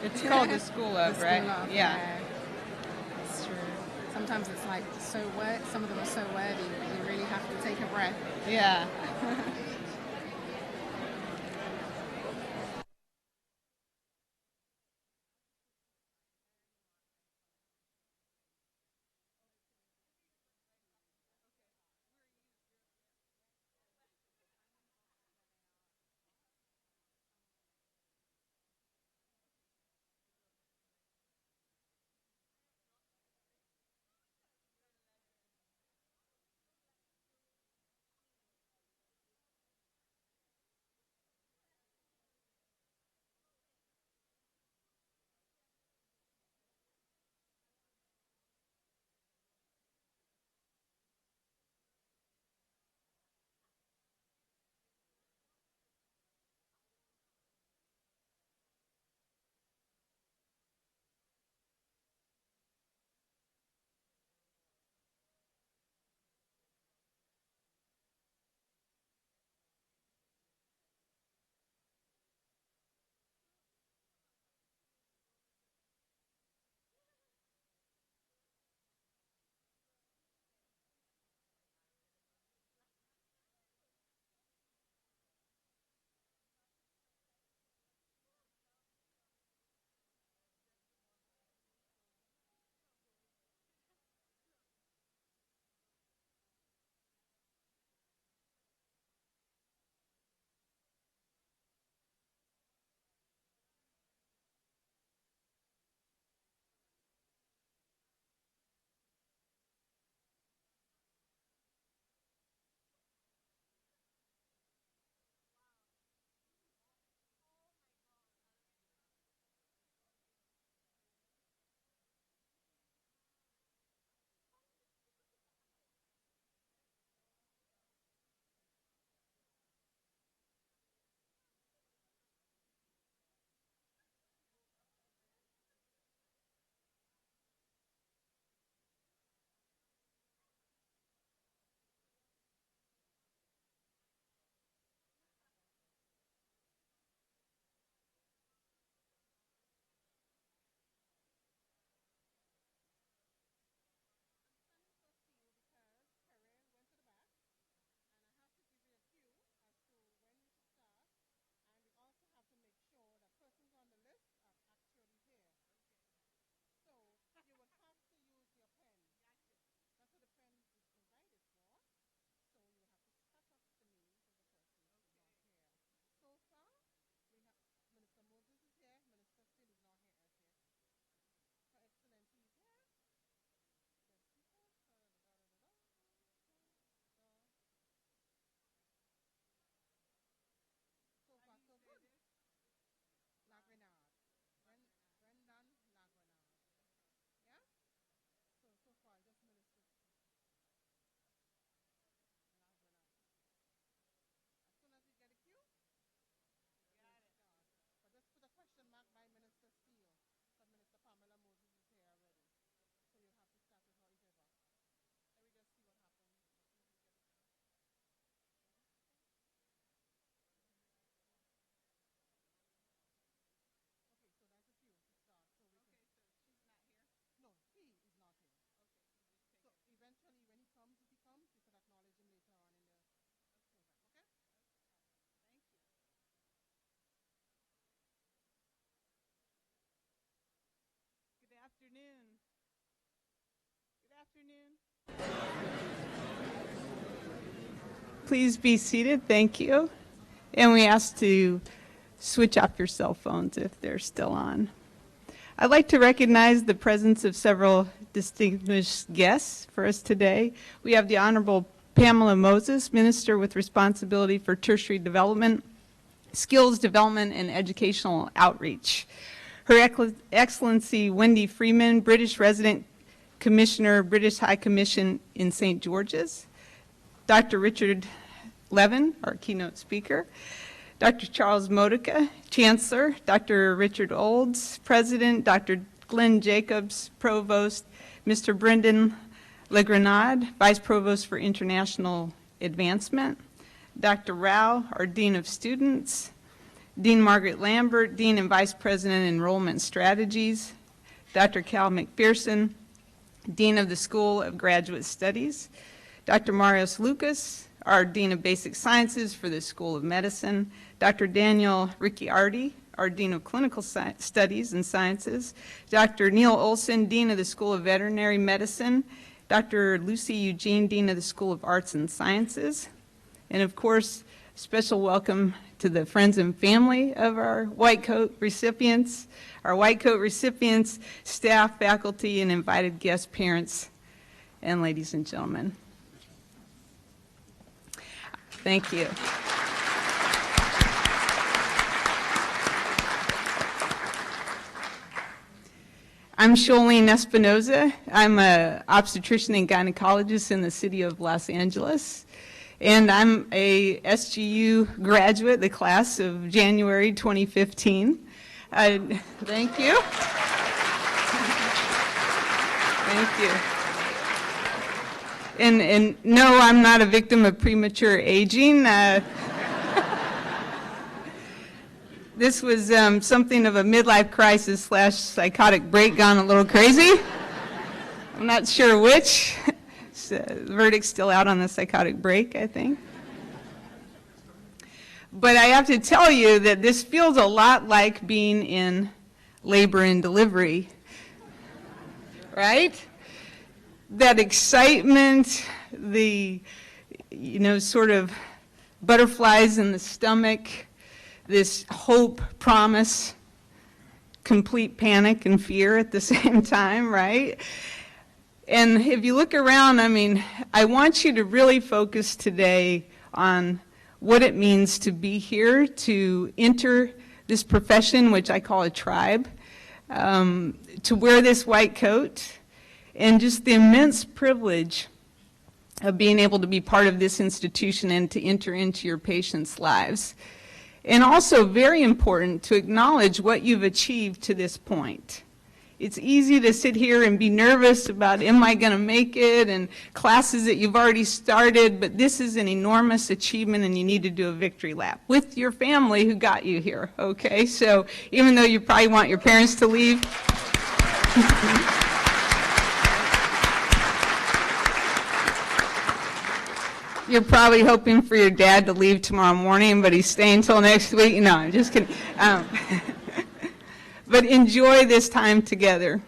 It's called the School of, right? Yeah. It's true. Sometimes it's like some of them are so wordy, but you really have to take a breath. Yeah. Afternoon. Good afternoon. Please be seated. Thank you. And we ask to switch off your cell phones if they're still on. I'd like to recognize the presence of several distinguished guests for us today. We have the Honorable Pamela Moses, Minister with responsibility for tertiary development, skills development, and educational outreach. Her Excellency Wendy Freeman, British Resident Commissioner, British High Commission in St. George's. Dr. Richard Levin, our keynote speaker. Dr. Charles Modica, Chancellor. Dr. Richard Olds, President. Dr. Glenn Jacobs, Provost. Mr. Brendan Legrenade, Vice Provost for International Advancement. Dr. Rao, our Dean of Students. Dean Margaret Lambert, Dean and Vice President, Enrollment Strategies. Dr. Cal McPherson, Dean of the School of Graduate Studies. Dr. Marios Lucas, our Dean of Basic Sciences for the School of Medicine. Dr. Daniel Ricciardi, our Dean of Clinical Studies and Sciences. Dr. Neil Olson, Dean of the School of Veterinary Medicine. Dr. Lucy Eugene, Dean of the School of Arts and Sciences. And of course, special welcome to the friends and family of our White Coat recipients, staff, faculty, and invited guest parents, and ladies and gentlemen. Thank you. I'm Sholene Espinoza. I'm an obstetrician and gynecologist in the city of Los Angeles. And I'm a SGU graduate, the class of January 2015. Thank you. Thank you. And no, I'm not a victim of premature aging. This was something of a midlife crisis / psychotic break gone a little crazy. I'm not sure which. The verdict's still out on the psychotic break, I think. But I have to tell you that this feels a lot like being in labor and delivery, right? That excitement, the, sort of butterflies in the stomach, this hope, promise, complete panic and fear at the same time, right? And if you look around, I want you to really focus today on what it means to be here, to enter this profession, which I call a tribe, to wear this white coat, and just the immense privilege of being able to be part of this institution and to enter into your patients' lives. And also very important to acknowledge what you've achieved to this point. It's easy to sit here and be nervous about, am I going to make it, and classes that you've already started, but this is an enormous achievement and you need to do a victory lap with your family who got you here, okay? So even though you probably want your parents to leave, you're probably hoping for your dad to leave tomorrow morning, but he's staying until next week. No, I'm just kidding. But enjoy this time together.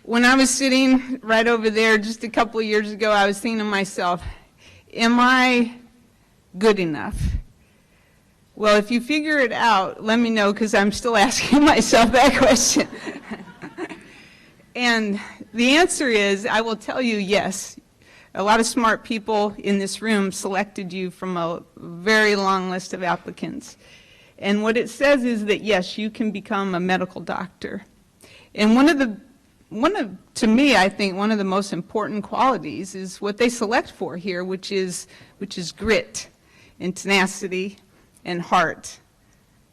When I was sitting right over there just a couple of years ago, I was thinking to myself, am I good enough? Well, if you figure it out, let me know, because I'm still asking myself that question. And the answer is, I will tell you, yes. A lot of smart people in this room selected you from a very long list of applicants. And what it says is that, yes, you can become a medical doctor. And to me, I think one of the most important qualities is what they select for here, which is grit and tenacity and heart.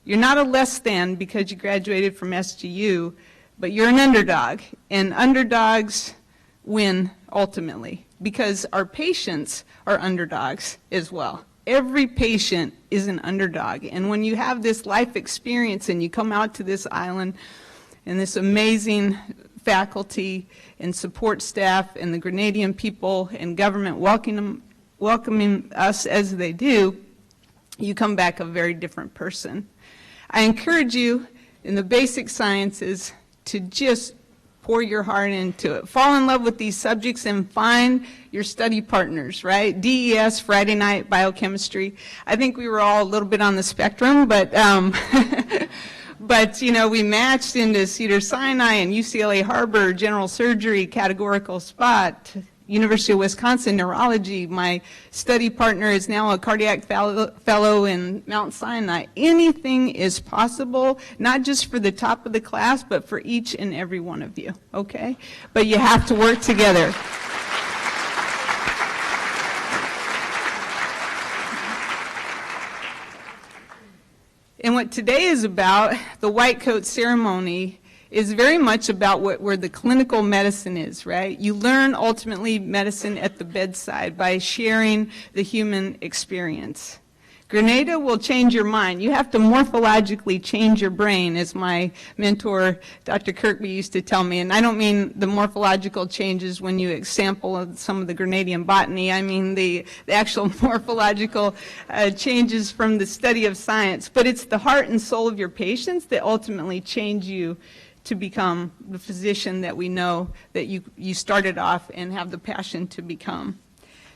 You're not a less than because you graduated from SGU, but you're an underdog. And underdogs win ultimately, because our patients are underdogs as well. Every patient is an underdog, and when you have this life experience and you come out to this island and this amazing faculty and support staff and the Grenadian people and government welcoming us as they do, you come back a very different person. I encourage you in the basic sciences to just pour your heart into it. Fall in love with these subjects and find your study partners, right? DES, Friday night, biochemistry. I think we were all a little bit on the spectrum, but we matched into Cedars-Sinai and UCLA Harbor, general surgery, categorical spot, University of Wisconsin, neurology. My study partner is now a cardiac fellow in Mount Sinai. Anything is possible, not just for the top of the class, but for each and every one of you, okay? But you have to work together. And what today is about, the White Coat Ceremony, is very much about where the clinical medicine is, right? You learn ultimately medicine at the bedside by sharing the human experience. Grenada will change your mind. You have to morphologically change your brain, as my mentor, Dr. Kirkby, used to tell me. And I don't mean the morphological changes when you sample some of the Grenadian botany. I mean the actual morphological changes from the study of science. But it's the heart and soul of your patients that ultimately change you to become the physician that we know that you started off and have the passion to become.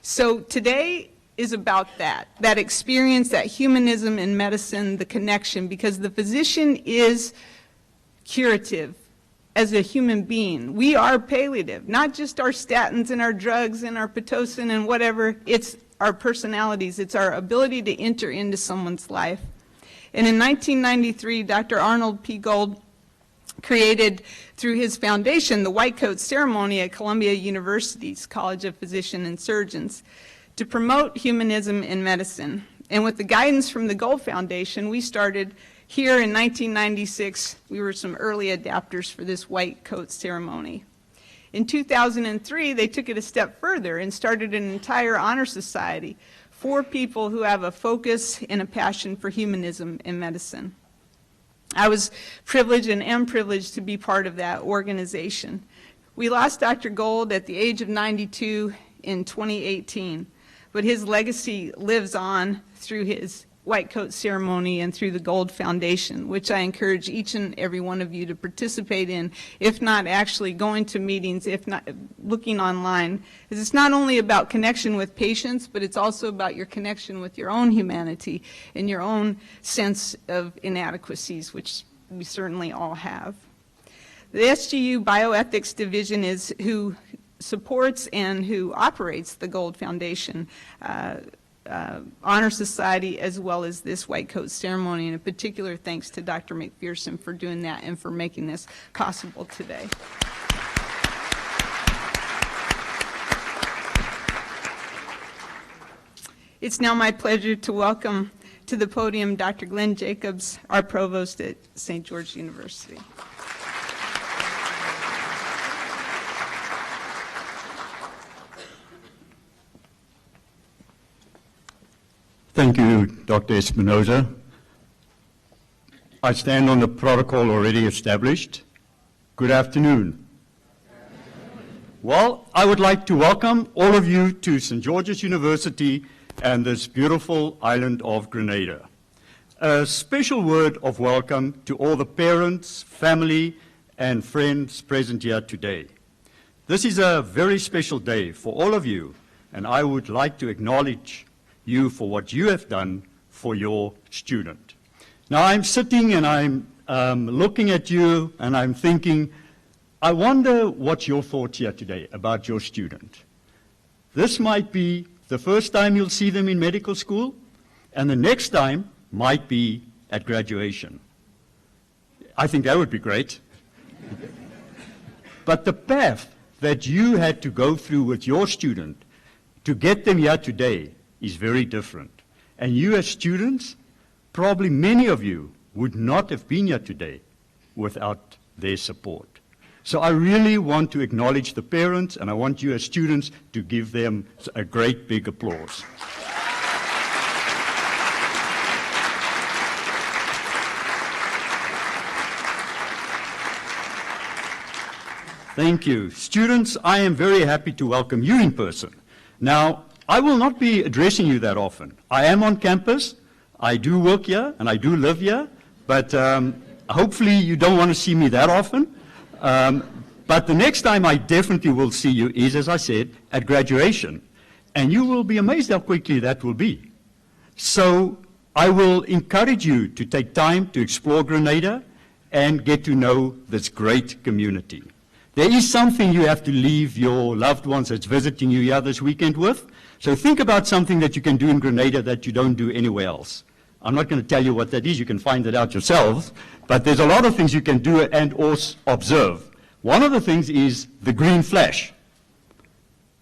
So today is about that experience, that humanism in medicine, the connection, because the physician is curative as a human being. We are palliative, not just our statins and our drugs and our Pitocin and whatever. It's our personalities. It's our ability to enter into someone's life. And in 1993, Dr. Arnold P. Gold created, through his foundation, the White Coat Ceremony at Columbia University's College of Physicians and Surgeons, to promote humanism in medicine. And with the guidance from the Gold Foundation, we started here in 1996. We were some early adapters for this White Coat Ceremony. In 2003, they took it a step further and started an entire honor society for people who have a focus and a passion for humanism in medicine. I was privileged and am privileged to be part of that organization. We lost Dr. Gold at the age of 92 in 2018. But his legacy lives on through his White Coat Ceremony and through the Gold Foundation, which I encourage each and every one of you to participate in, if not actually going to meetings, if not looking online. Because it's not only about connection with patients, but it's also about your connection with your own humanity and your own sense of inadequacies, which we certainly all have. The SGU Bioethics Division is who supports and who operates the Gold Foundation Honor Society, as well as this White Coat Ceremony, and in particular thanks to Dr. McPherson for doing that and for making this possible today. It's now my pleasure to welcome to the podium Dr. Glenn Jacobs, our provost at St. George University. Thank you, Dr. Espinoza. I stand on the protocol already established. Good afternoon. Well, I would like to welcome all of you to St. George's University and this beautiful island of Grenada. A special word of welcome to all the parents, family, and friends present here today. This is a very special day for all of you, and I would like to acknowledge you for what you have done for your student. Now I'm sitting and I'm looking at you and I'm thinking, I wonder what your thoughts here today about your student. This might be the first time you'll see them in medical school, and the next time might be at graduation. I think that would be great. But the path that you had to go through with your student to get them here today is very different. And you as students, probably many of you would not have been here today without their support. So I really want to acknowledge the parents, and I want you as students to give them a great big applause. Thank you. Students, I am very happy to welcome you in person. Now, I will not be addressing you that often. I am on campus, I do work here, and I do live here, but hopefully you don't want to see me that often. But the next time I definitely will see you is, as I said, at graduation. And you will be amazed how quickly that will be. So I will encourage you to take time to explore Grenada and get to know this great community. There is something you have to leave your loved ones that's visiting you here this weekend with. So think about something that you can do in Grenada that you don't do anywhere else. I'm not going to tell you what that is. You can find it out yourselves. But there's a lot of things you can do and also observe. One of the things is the green flash.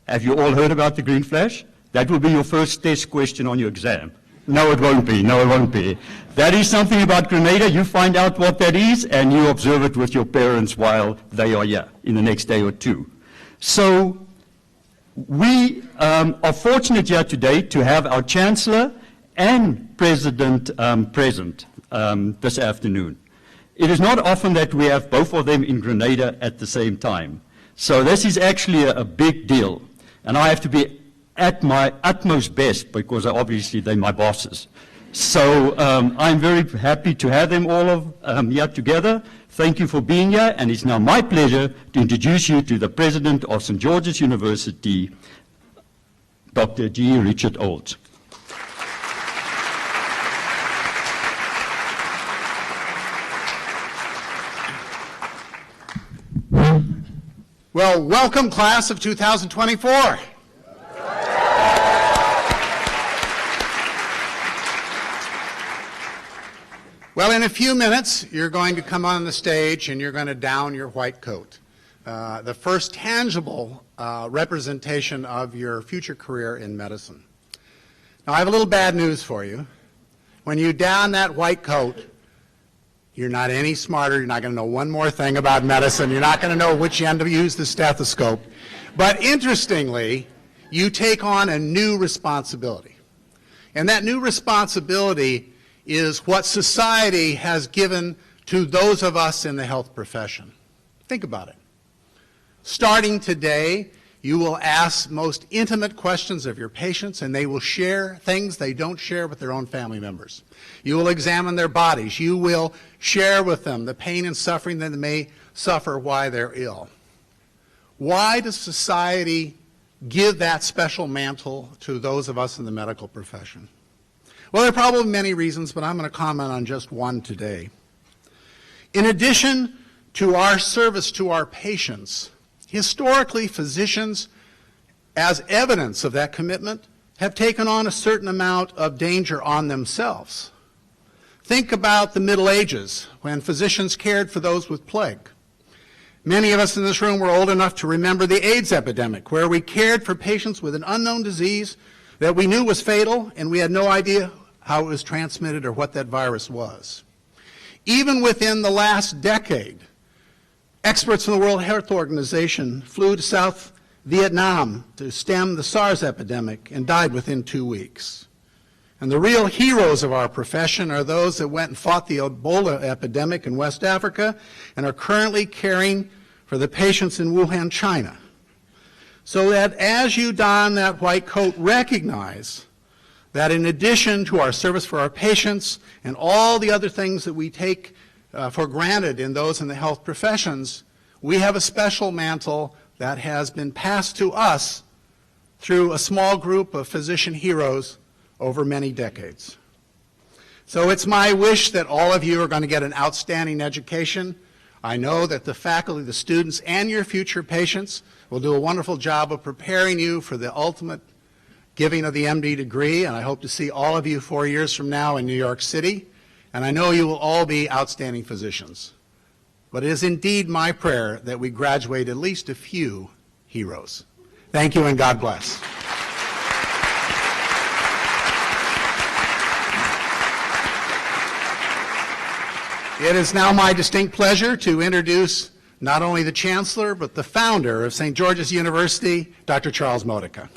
Have you all heard about the green flash? That will be your first test question on your exam. No, it won't be. No, it won't be. That is something about Grenada. You find out what that is, and you observe it with your parents while they are here in the next day or two. So we are fortunate here today to have our Chancellor and President present this afternoon. It is not often that we have both of them in Grenada at the same time. So this is actually a big deal. And I have to be at my utmost best because obviously they're my bosses. So I'm very happy to have them all here together. Thank you for being here, and it's now my pleasure to introduce you to the President of St. George's University, Dr. G. Richard Olds. Well, welcome, class of 2024. Well, in a few minutes, you're going to come on the stage and you're going to don your white coat, the first tangible representation of your future career in medicine. Now, I have a little bad news for you. When you don that white coat, you're not any smarter. You're not going to know one more thing about medicine. You're not going to know which end to use the stethoscope. But interestingly, you take on a new responsibility. And that new responsibility is what society has given to those of us in the health profession. Think about it. Starting today, you will ask most intimate questions of your patients, and they will share things they don't share with their own family members. You will examine their bodies. You will share with them the pain and suffering that they may suffer while they're ill. Why does society give that special mantle to those of us in the medical profession? Well, there are probably many reasons, but I'm going to comment on just one today. In addition to our service to our patients, historically, physicians, as evidence of that commitment, have taken on a certain amount of danger on themselves. Think about the Middle Ages, when physicians cared for those with plague. Many of us in this room were old enough to remember the AIDS epidemic, where we cared for patients with an unknown disease that we knew was fatal, and we had no idea how it was transmitted or what that virus was. Even within the last decade, experts from the World Health Organization flew to South Vietnam to stem the SARS epidemic and died within 2 weeks. And the real heroes of our profession are those that went and fought the Ebola epidemic in West Africa and are currently caring for the patients in Wuhan, China. So that as you don that white coat, recognize that in addition to our service for our patients and all the other things that we take for granted in those in the health professions, we have a special mantle that has been passed to us through a small group of physician heroes over many decades. So it's my wish that all of you are going to get an outstanding education. I know that the faculty, the students, and your future patients will do a wonderful job of preparing you for the ultimate giving of the MD degree, and I hope to see all of you 4 years from now in New York City. And I know you will all be outstanding physicians. But it is indeed my prayer that we graduate at least a few heroes. Thank you, and God bless. It is now my distinct pleasure to introduce not only the Chancellor, but the founder of St. George's University, Dr. Charles Modica.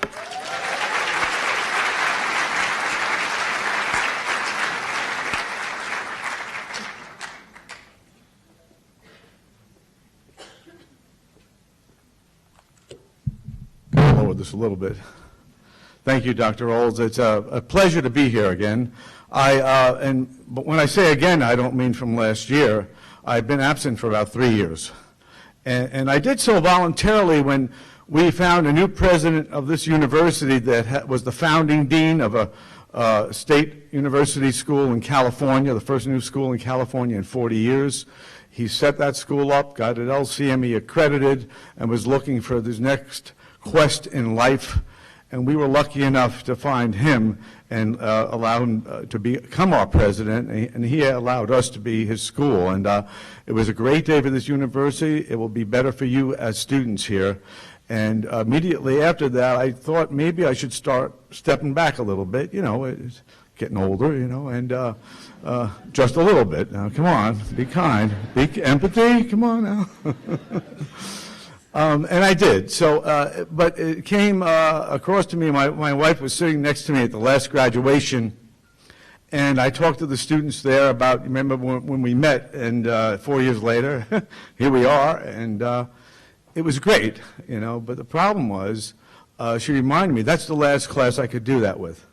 This a little bit. Thank you, Dr. Olds. It's a pleasure to be here again. But when I say again, I don't mean from last year. I've been absent for about 3 years. And I did so voluntarily when we found a new president of this university that was the founding dean of a state university school in California, the first new school in California in 40 years. He set that school up, got it LCME accredited, and was looking for his next quest in life, and we were lucky enough to find him and allow him to become our president, and he allowed us to be his school. And it was a great day for this university. It will be better for you as students here. And immediately after that, I thought maybe I should start stepping back a little bit. You know, it's getting older, you know, and just a little bit. Now, come on, be kind, be empathy, come on now. And I did. So, but it came across to me. My wife was sitting next to me at the last graduation, And I talked to the students there about, remember when we met, and 4 years later, here we are, and it was great, you know, but the problem was, she reminded me, that's the last class I could do that with,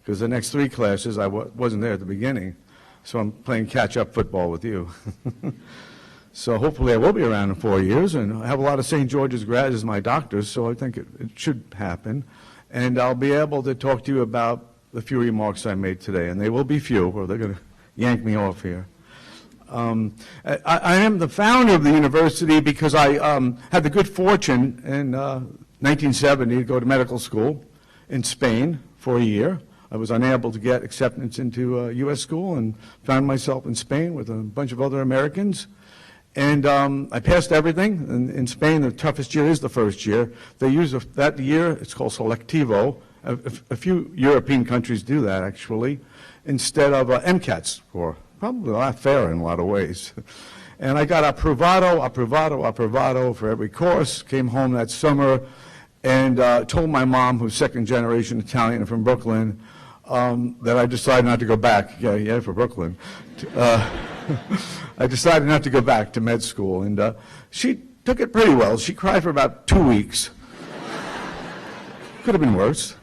because the next 3 classes, I wasn't there at the beginning, so I'm playing catch-up football with you. So hopefully I will be around in 4 years, and I have a lot of St. George's grads as my doctors, so I think it should happen. And I'll be able to talk to you about the few remarks I made today, and they will be few, or they're going to yank me off here. I am the founder of the university because I had the good fortune in 1970 to go to medical school in Spain for a year. I was unable to get acceptance into U.S. school and found myself in Spain with a bunch of other Americans. And I passed everything. In Spain, the toughest year is the first year. They use that year, it's called selectivo. A few European countries do that, actually, instead of MCAT score. Probably a lot fairer in a lot of ways. And I got approvato for every course, came home that summer, and told my mom, who's second-generation Italian from Brooklyn, that I decided not to go back. Yeah, for Brooklyn. I decided not to go back to med school, and she took it pretty well. She cried for about 2 weeks. Could have been worse.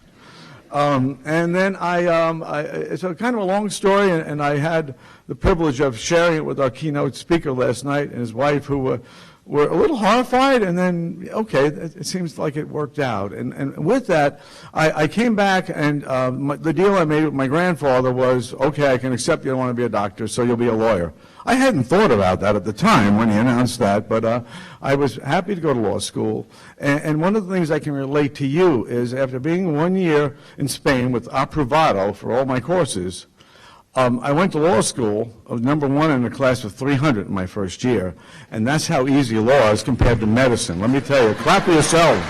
And then it's a kind of a long story, and I had the privilege of sharing it with our keynote speaker last night and his wife, who were a little horrified, and then, okay, it seems like it worked out. And with that, I came back, and the deal I made with my grandfather was, okay, I can accept you don't want to be a doctor, so you'll be a lawyer. I hadn't thought about that at the time when he announced that, but I was happy to go to law school. And one of the things I can relate to you is after being 1 year in Spain with approvato for all my courses, I went to law school. I was number 1 in a class of 300 in my first year, and that's how easy law is compared to medicine. Let me tell you, clap for yourself.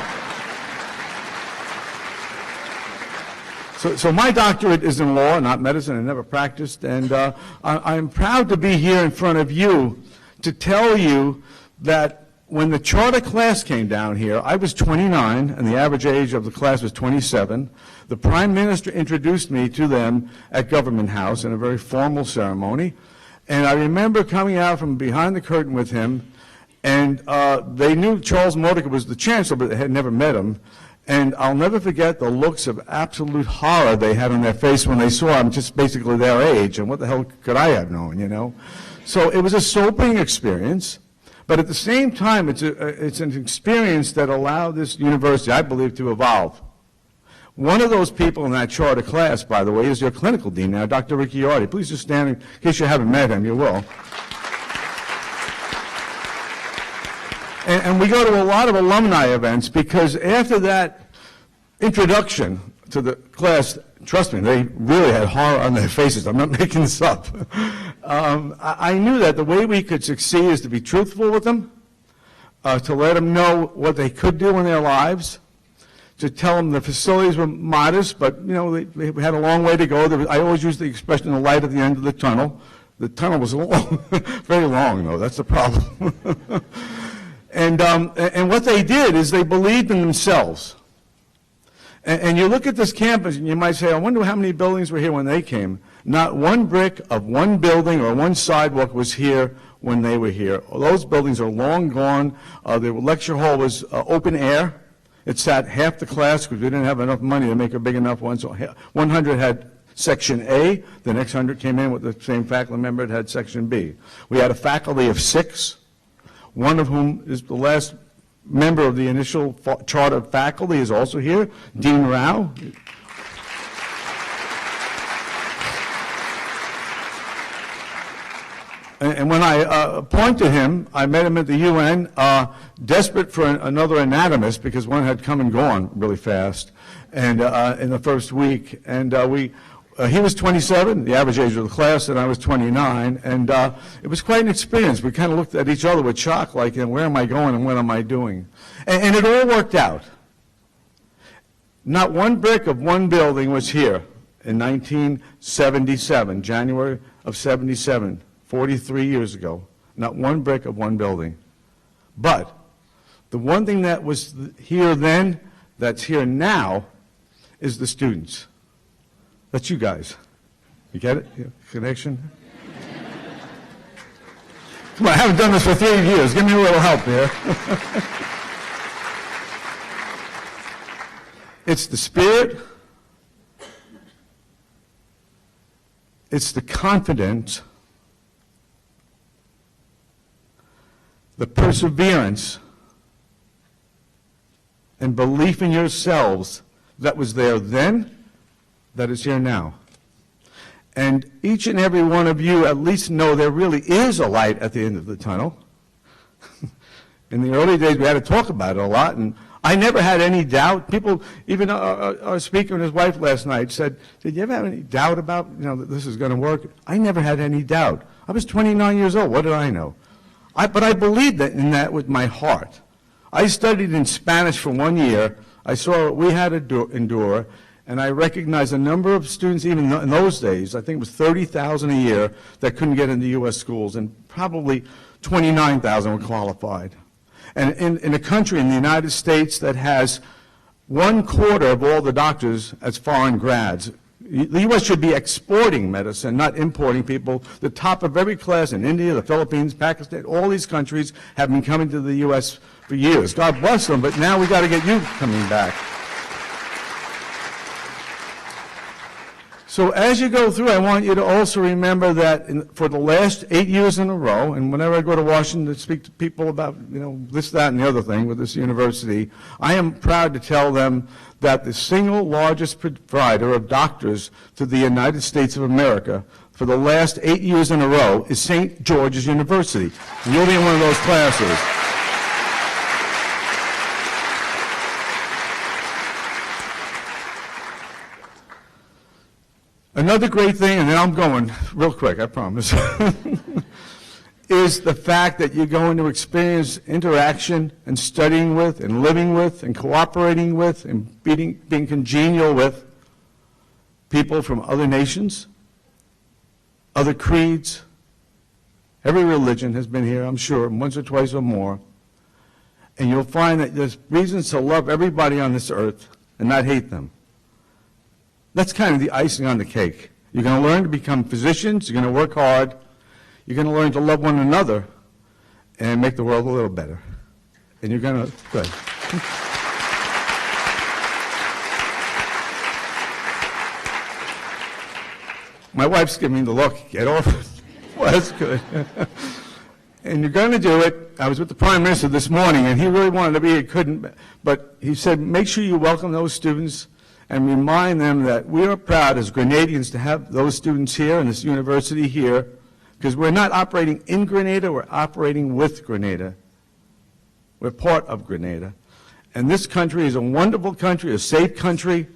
So my doctorate is in law, not medicine. I never practiced, and I'm proud to be here in front of you to tell you that when the charter class came down here, I was 29, and the average age of the class was 27. The Prime Minister introduced me to them at Government House in a very formal ceremony, and I remember coming out from behind the curtain with him, and they knew Charles Modica was the Chancellor, but they had never met him. And I'll never forget the looks of absolute horror they had on their face when they saw him, just basically their age, and what the hell could I have known, you know? So it was a sobering experience, but at the same time, it's an experience that allowed this university, I believe, to evolve. One of those people in that charter class, by the way, is your clinical dean now, Dr. Ricciardi. Please just stand in case you haven't met him, you will. And we go to a lot of alumni events because after that introduction to the class, trust me, they really had horror on their faces. I'm not making this up. I knew that the way we could succeed is to be truthful with them, to let them know what they could do in their lives, to tell them the facilities were modest, but you know they had a long way to go. I always use the expression, the light at the end of the tunnel. The tunnel was long, very long, though. That's the problem. And what they did is they believed in themselves. And you look at this campus and you might say, I wonder how many buildings were here when they came. Not one brick of one building or one sidewalk was here when they were here. Those buildings are long gone. The lecture hall was open air. It sat half the class because we didn't have enough money to make a big enough one. So 100 had Section A. The next 100 came in with the same faculty member that had Section B. We had a faculty of 6. One of whom is the last member of the initial charter faculty is also here, Dean Rao. And when I appointed him, I met him at the UN, desperate for another anatomist because one had come and gone really fast, and in the first week, and he was 27, the average age of the class, and I was 29, and it was quite an experience. We kind of looked at each other with shock, like, you know, where am I going and what am I doing? And it all worked out. Not one brick of one building was here in 1977, January of 77, 43 years ago. Not one brick of one building. But the one thing that was here then, that's here now, is the students. That's you guys. You get it? Connection? Come on, I haven't done this for 3 years. Give me a little help here. It's the spirit. It's the confidence, the perseverance, and belief in yourselves that was there then, that is here now. And each and every one of you at least know there really is a light at the end of the tunnel. In the early days, we had to talk about it a lot, and I never had any doubt. People, even our speaker and his wife last night said, did you ever have any doubt about, that this is going to work? I never had any doubt. I was 29 years old. What did I know? But I believed in that with my heart. I studied in Spanish for 1 year. I saw what we had to endure, and I recognized a number of students, even in those days, I think it was 30,000 a year, that couldn't get into U.S. schools, and probably 29,000 were qualified. And in a country, in the United States, that has 1/4 of all the doctors as foreign grads, the U.S. should be exporting medicine, not importing people. The top of every class in India, the Philippines, Pakistan, all these countries have been coming to the U.S. for years. God bless them, but now we got to get you coming back. So as you go through, I want you to also remember that for the last 8 years in a row, and whenever I go to Washington to speak to people about, this, that, and the other thing with this university, I am proud to tell them that the single largest provider of doctors to the United States of America for the last 8 years in a row is St. George's University. And you'll be in one of those classes. Another great thing, and then I'm going real quick, I promise, is the fact that you're going to experience interaction and studying with and living with and cooperating with and being congenial with people from other nations, other creeds. Every religion has been here, I'm sure, once or twice or more. And you'll find that there's reasons to love everybody on this earth and not hate them. That's kind of the icing on the cake. You're going to learn to become physicians. You're going to work hard. You're going to learn to love one another and make the world a little better. And you're going to, good. My wife's giving me the look, get off it. Well, that's good. And you're going to do it. I was with the Prime Minister this morning, and he really wanted to be, he couldn't, but he said, make sure you welcome those students and remind them that we are proud as Grenadians to have those students here and this university here, because we're not operating in Grenada, we're operating with Grenada. We're part of Grenada. And this country is a wonderful country, a safe country.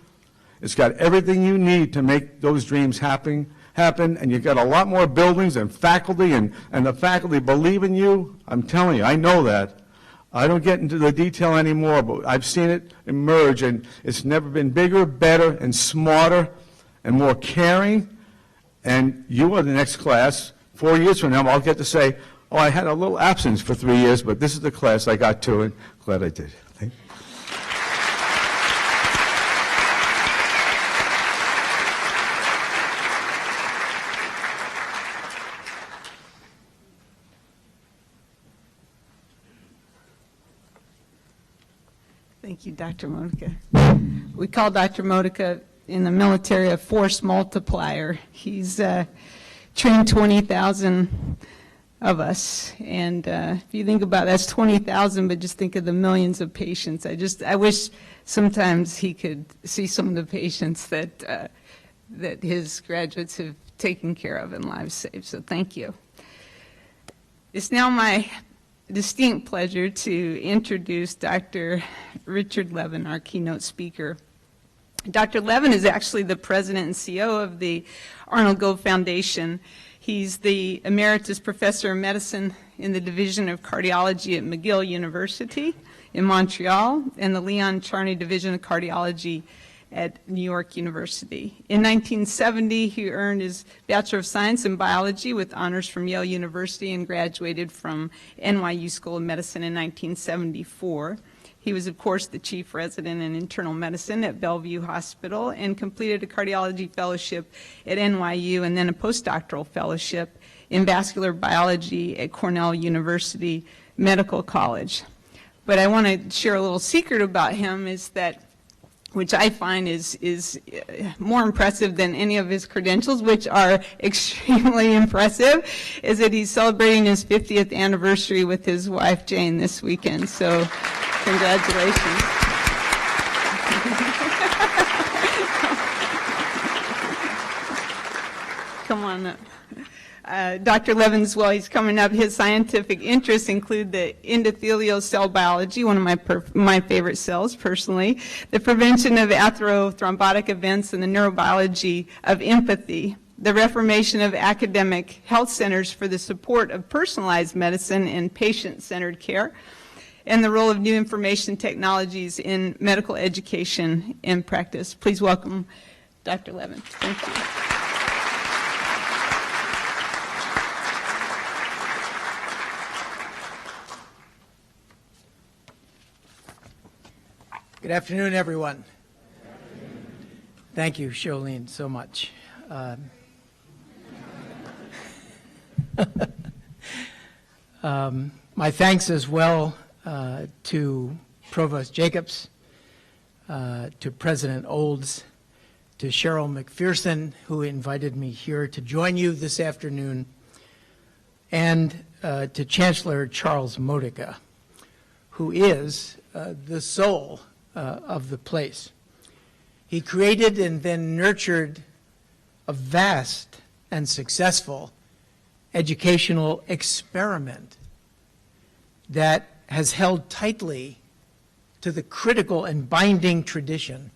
It's got everything you need to make those dreams happen, and you've got a lot more buildings and faculty, and the faculty believe in you. I'm telling you, I know that. I don't get into the detail anymore, but I've seen it emerge, and it's never been bigger, better, and smarter, and more caring. And you are the next class. 4 years from now, I'll get to say, oh, I had a little absence for 3 years, but this is the class I got to, and glad I did. Thank you. Thank you, Dr. Modica. We call Dr. Modica in the military a force multiplier. He's trained 20,000 of us, and if you think about it, that's 20,000, but just think of the millions of patients. I wish sometimes he could see some of the patients that his graduates have taken care of and lives saved, so thank you. It's now my distinct pleasure to introduce Dr. Richard Levin, our keynote speaker. Dr. Levin is actually the president and CEO of the Arnold Gove Foundation. He's the emeritus professor of medicine in the Division of Cardiology at McGill University in Montreal and the Leon Charney Division of Cardiology at New York University. In 1970, he earned his Bachelor of Science in Biology with honors from Yale University and graduated from NYU School of Medicine in 1974. He was, of course, the chief resident in internal medicine at Bellevue Hospital and completed a cardiology fellowship at NYU and then a postdoctoral fellowship in vascular biology at Cornell University Medical College. But I want to share a little secret about him is that, which I find is more impressive than any of his credentials, which are extremely impressive, is that he's celebrating his 50th anniversary with his wife, Jane, this weekend. So congratulations. Come on up. Dr. Levin as well, he's coming up. His scientific interests include the endothelial cell biology, one of my favorite cells personally, the prevention of atherothrombotic events, and the neurobiology of empathy, the reformation of academic health centers for the support of personalized medicine and patient-centered care, and the role of new information technologies in medical education and practice. Please welcome Dr. Levin. Thank you. Good afternoon, everyone. Thank you, Charlene, so much. My thanks as well to Provost Jacobs, to President Olds, to Cheryl McPherson, who invited me here to join you this afternoon, and to Chancellor Charles Modica, who is the soul of the place. He created and then nurtured a vast and successful educational experiment that has held tightly to the critical and binding tradition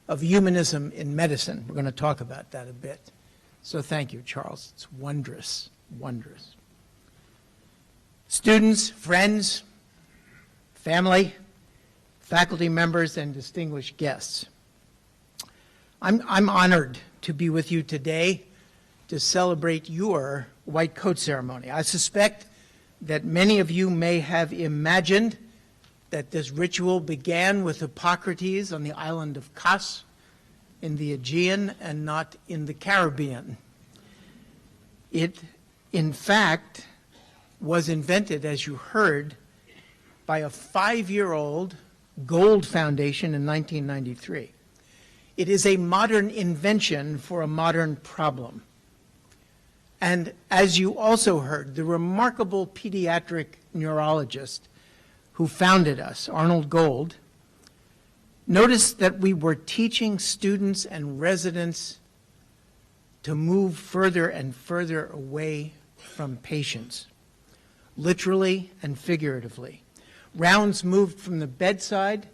of humanism in medicine. We're going to talk about that a bit. So thank you, Charles. It's wondrous, wondrous. Students, friends, family, faculty members, and distinguished guests. I'm honored to be with you today to celebrate your White Coat Ceremony. I suspect that many of you may have imagined that this ritual began with Hippocrates on the island of Kos in the Aegean and not in the Caribbean. It, in fact, was invented, as you heard, by a 5-year-old Gold Foundation in 1993. It is a modern invention for a modern problem. And as you also heard, the remarkable pediatric neurologist who founded us, Arnold Gold, noticed that we were teaching students and residents to move further and further away from patients, literally and figuratively. Rounds moved from the bedside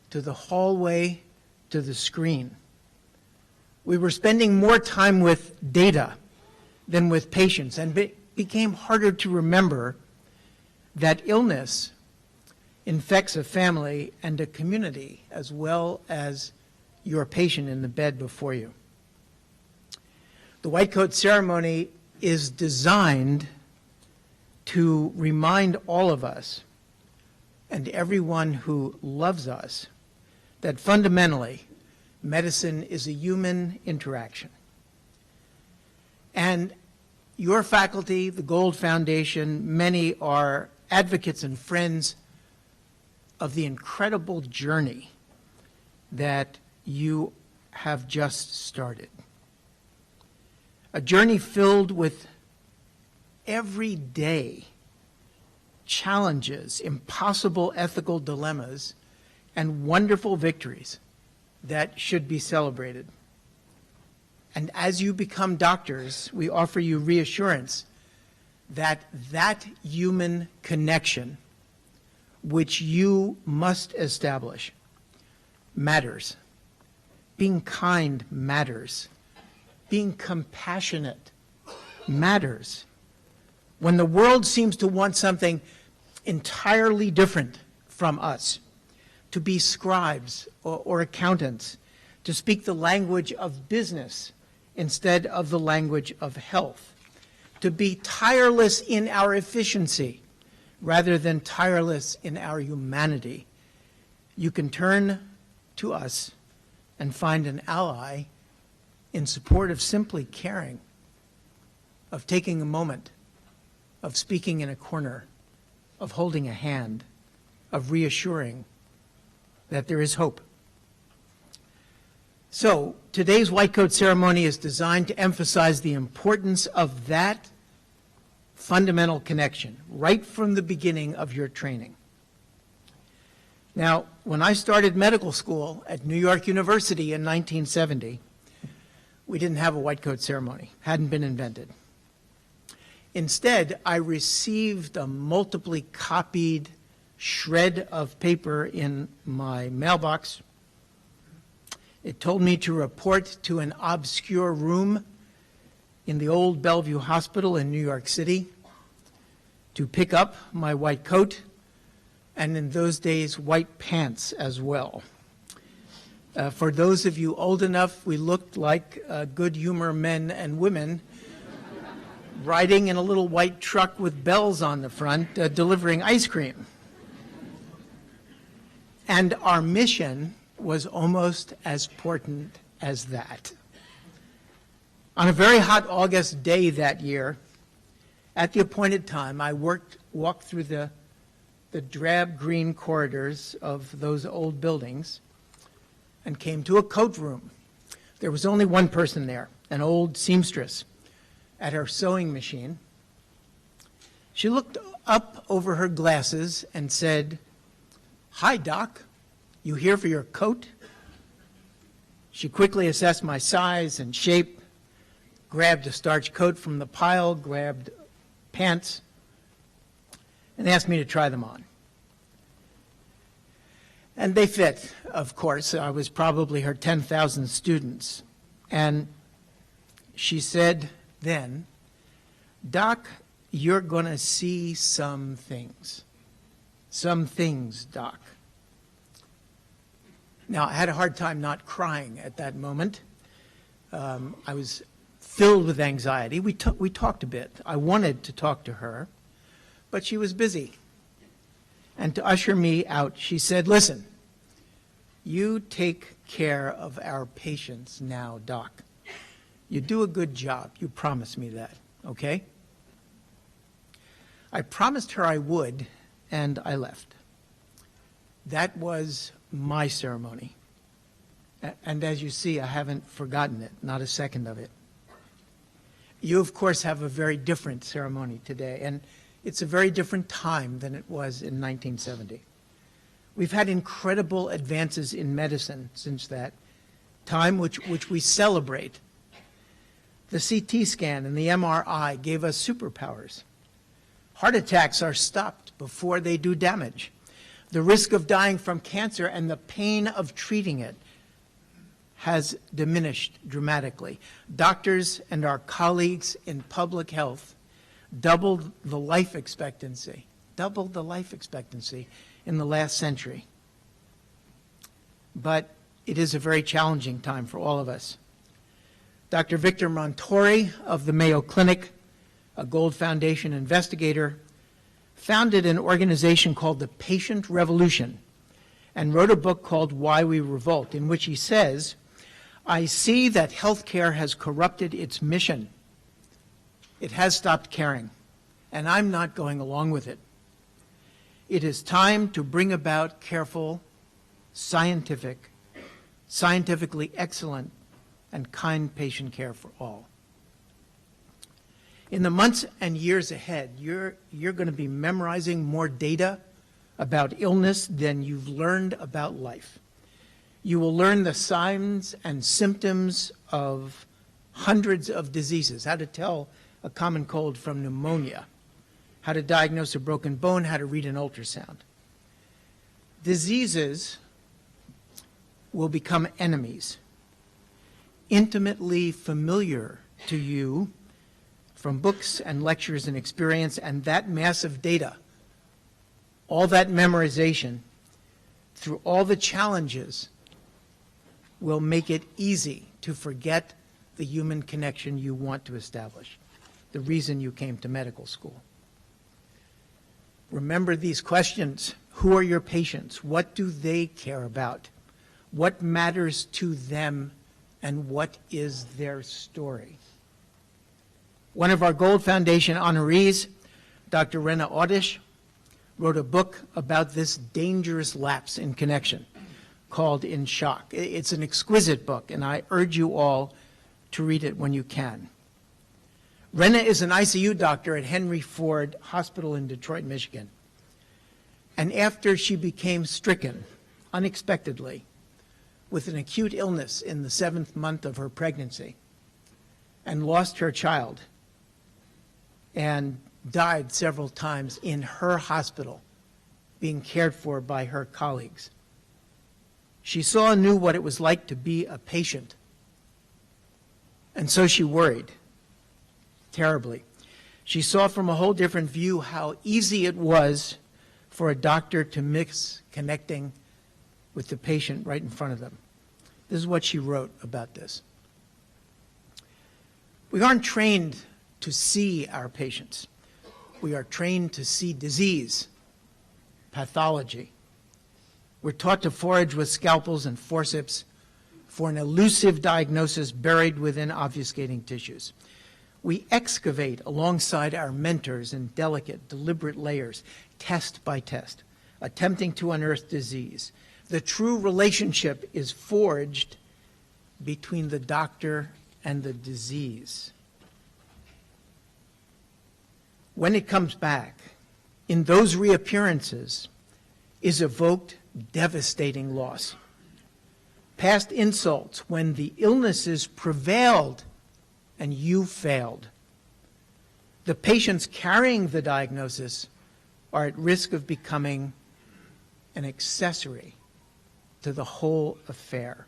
to the hallway to the screen. We were spending more time with data than with patients, and it became harder to remember that illness infects a family and a community as well as your patient in the bed before you. The White Coat Ceremony is designed to remind all of us and everyone who loves us that fundamentally medicine is a human interaction. And your faculty, the Gold Foundation, many are advocates and friends of the incredible journey that you have just started. A journey filled with everyday challenges, impossible ethical dilemmas, and wonderful victories that should be celebrated. And as you become doctors, we offer you reassurance that that human connection, which you must establish, matters. Being kind matters. Being compassionate matters. When the world seems to want something entirely different from us, to be scribes or accountants, to speak the language of business instead of the language of health, to be tireless in our efficiency rather than tireless in our humanity, you can turn to us and find an ally in support of simply caring, of taking a moment, of speaking in a corner, of holding a hand, of reassuring that there is hope. So today's White Coat Ceremony is designed to emphasize the importance of that fundamental connection right from the beginning of your training. Now, when I started medical school at New York University in 1970, we didn't have a White Coat Ceremony, hadn't been invented. Instead, I received a multiply copied shred of paper in my mailbox. It told me to report to an obscure room in the old Bellevue Hospital in New York City to pick up my white coat, and in those days, white pants as well. For those of you old enough, we looked like good humor men and women riding in a little white truck with bells on the front, delivering ice cream. And our mission was almost as important as that. On a very hot August day that year, at the appointed time, I walked through the drab green corridors of those old buildings and came to a coat room. There was only one person there, an old seamstress at her sewing machine. She looked up over her glasses and said, "Hi, Doc, you here for your coat?" She quickly assessed my size and shape, grabbed a starch coat from the pile, grabbed pants, and asked me to try them on. And they fit, of course. I was probably her 10,000th students. And she said then, "Doc, you're going to see some things. Some things, Doc." Now, I had a hard time not crying at that moment. I was filled with anxiety. We talked a bit. I wanted to talk to her, but she was busy. And to usher me out, she said, "Listen, you take care of our patients now, Doc. You do a good job. You promised me that, okay?" I promised her I would, and I left. That was my ceremony. And as you see, I haven't forgotten it, not a second of it. You, of course, have a very different ceremony today, and it's a very different time than it was in 1970. We've had incredible advances in medicine since that time, which we celebrate. The CT scan and the MRI gave us superpowers. Heart attacks are stopped before they do damage. The risk of dying from cancer and the pain of treating it has diminished dramatically. Doctors and our colleagues in public health doubled the life expectancy in the last century. But it is a very challenging time for all of us. Dr. Victor Montori of the Mayo Clinic, a Gold Foundation investigator, founded an organization called the Patient Revolution and wrote a book called Why We Revolt, in which he says, "I see that healthcare has corrupted its mission. It has stopped caring, and I'm not going along with it. It is time to bring about careful, scientifically excellent, and kind patient care for all." In the months and years ahead, you're going to be memorizing more data about illness than you've learned about life. You will learn the signs and symptoms of hundreds of diseases, how to tell a common cold from pneumonia, how to diagnose a broken bone, how to read an ultrasound. Diseases will become enemies, intimately familiar to you from books and lectures and experience, and that massive data, all that memorization, through all the challenges, will make it easy to forget the human connection you want to establish, the reason you came to medical school. Remember these questions. Who are your patients? What do they care about? What matters to them, and what is their story? One of our Gold Foundation honorees, Dr. Rena Audish, wrote a book about this dangerous lapse in connection called In Shock. It's an exquisite book, and I urge you all to read it when you can. Rena is an ICU doctor at Henry Ford Hospital in Detroit, Michigan. And after she became stricken, unexpectedly, with an acute illness in the 7th month of her pregnancy, and lost her child, and died several times in her hospital, being cared for by her colleagues, she saw and knew what it was like to be a patient. And so she worried terribly. She saw from a whole different view how easy it was for a doctor to mix connecting with the patient right in front of them. This is what she wrote about this. We aren't trained to see our patients. We are trained to see disease, pathology. We're taught to forage with scalpels and forceps for an elusive diagnosis buried within obfuscating tissues. We excavate alongside our mentors in delicate, deliberate layers, test by test, attempting to unearth disease. The true relationship is forged between the doctor and the disease. When it comes back, in those reappearances is evoked devastating loss. Past insults when the illnesses prevailed and you failed. The patients carrying the diagnosis are at risk of becoming an accessory to the whole affair.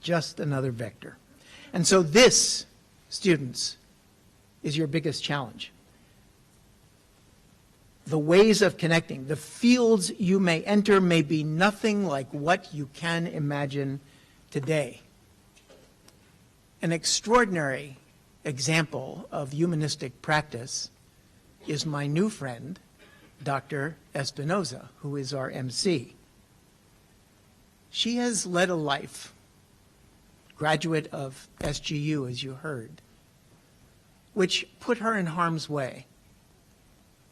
Just another vector. And so this, students, is your biggest challenge. The ways of connecting, the fields you may enter may be nothing like what you can imagine today. An extraordinary example of humanistic practice is my new friend, Dr. Espinoza, who is our MC. She has led a life, graduate of SGU, as you heard, which put her in harm's way,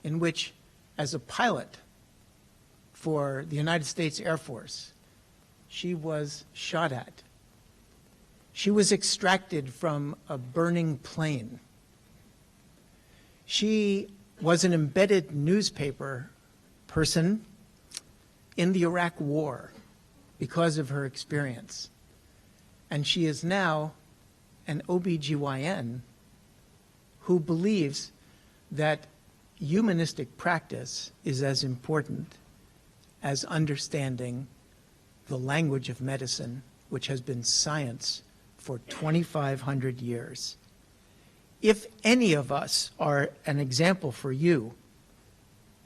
in which, as a pilot for the United States Air Force, she was shot at. She was extracted from a burning plane. She was an embedded newspaper person in the Iraq War because of her experience. And she is now an OBGYN who believes that humanistic practice is as important as understanding the language of medicine, which has been science for 2,500 years. If any of us are an example for you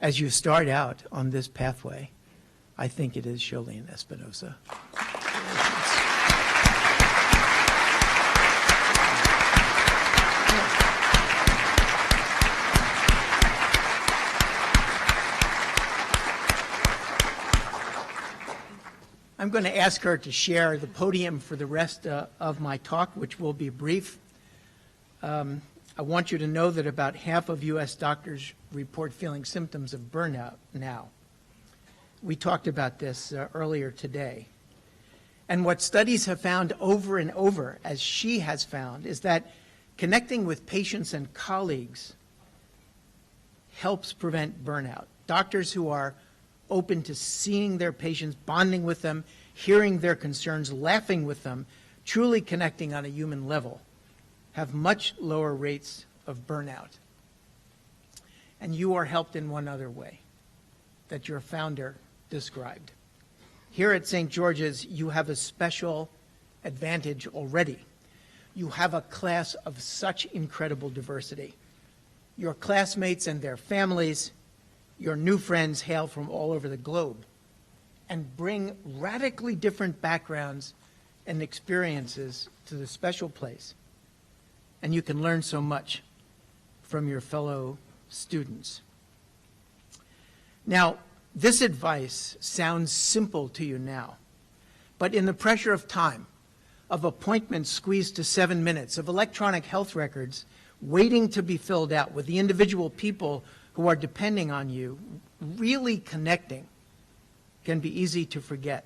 as you start out on this pathway, I think it is Jolene Espinoza. I'm going to ask her to share the podium for the rest of my talk, which will be brief. I want you to know that about half of U.S. doctors report feeling symptoms of burnout now. We talked about this earlier today. And what studies have found over and over, as she has found, is that connecting with patients and colleagues helps prevent burnout. Doctors who are open to seeing their patients, bonding with them, hearing their concerns, laughing with them, truly connecting on a human level, have much lower rates of burnout. And you are helped in one other way that your founder described. Here at St. George's, you have a special advantage already. You have a class of such incredible diversity. Your classmates and their families, your new friends hail from all over the globe and bring radically different backgrounds and experiences to the special place. And you can learn so much from your fellow students. Now, this advice sounds simple to you now, but in the pressure of time, of appointments squeezed to 7 minutes, of electronic health records waiting to be filled out with the individual people who are depending on you, really connecting can be easy to forget.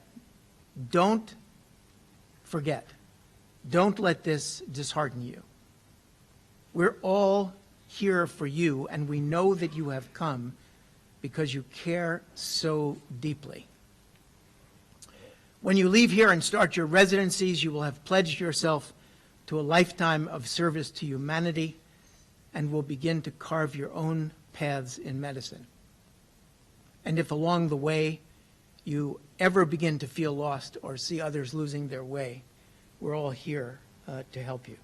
Don't forget. Don't let this dishearten you. We're all here for you, and we know that you have come because you care so deeply. When you leave here and start your residencies, you will have pledged yourself to a lifetime of service to humanity and will begin to carve your own paths in medicine. And if along the way you ever begin to feel lost or see others losing their way, we're all here to help you.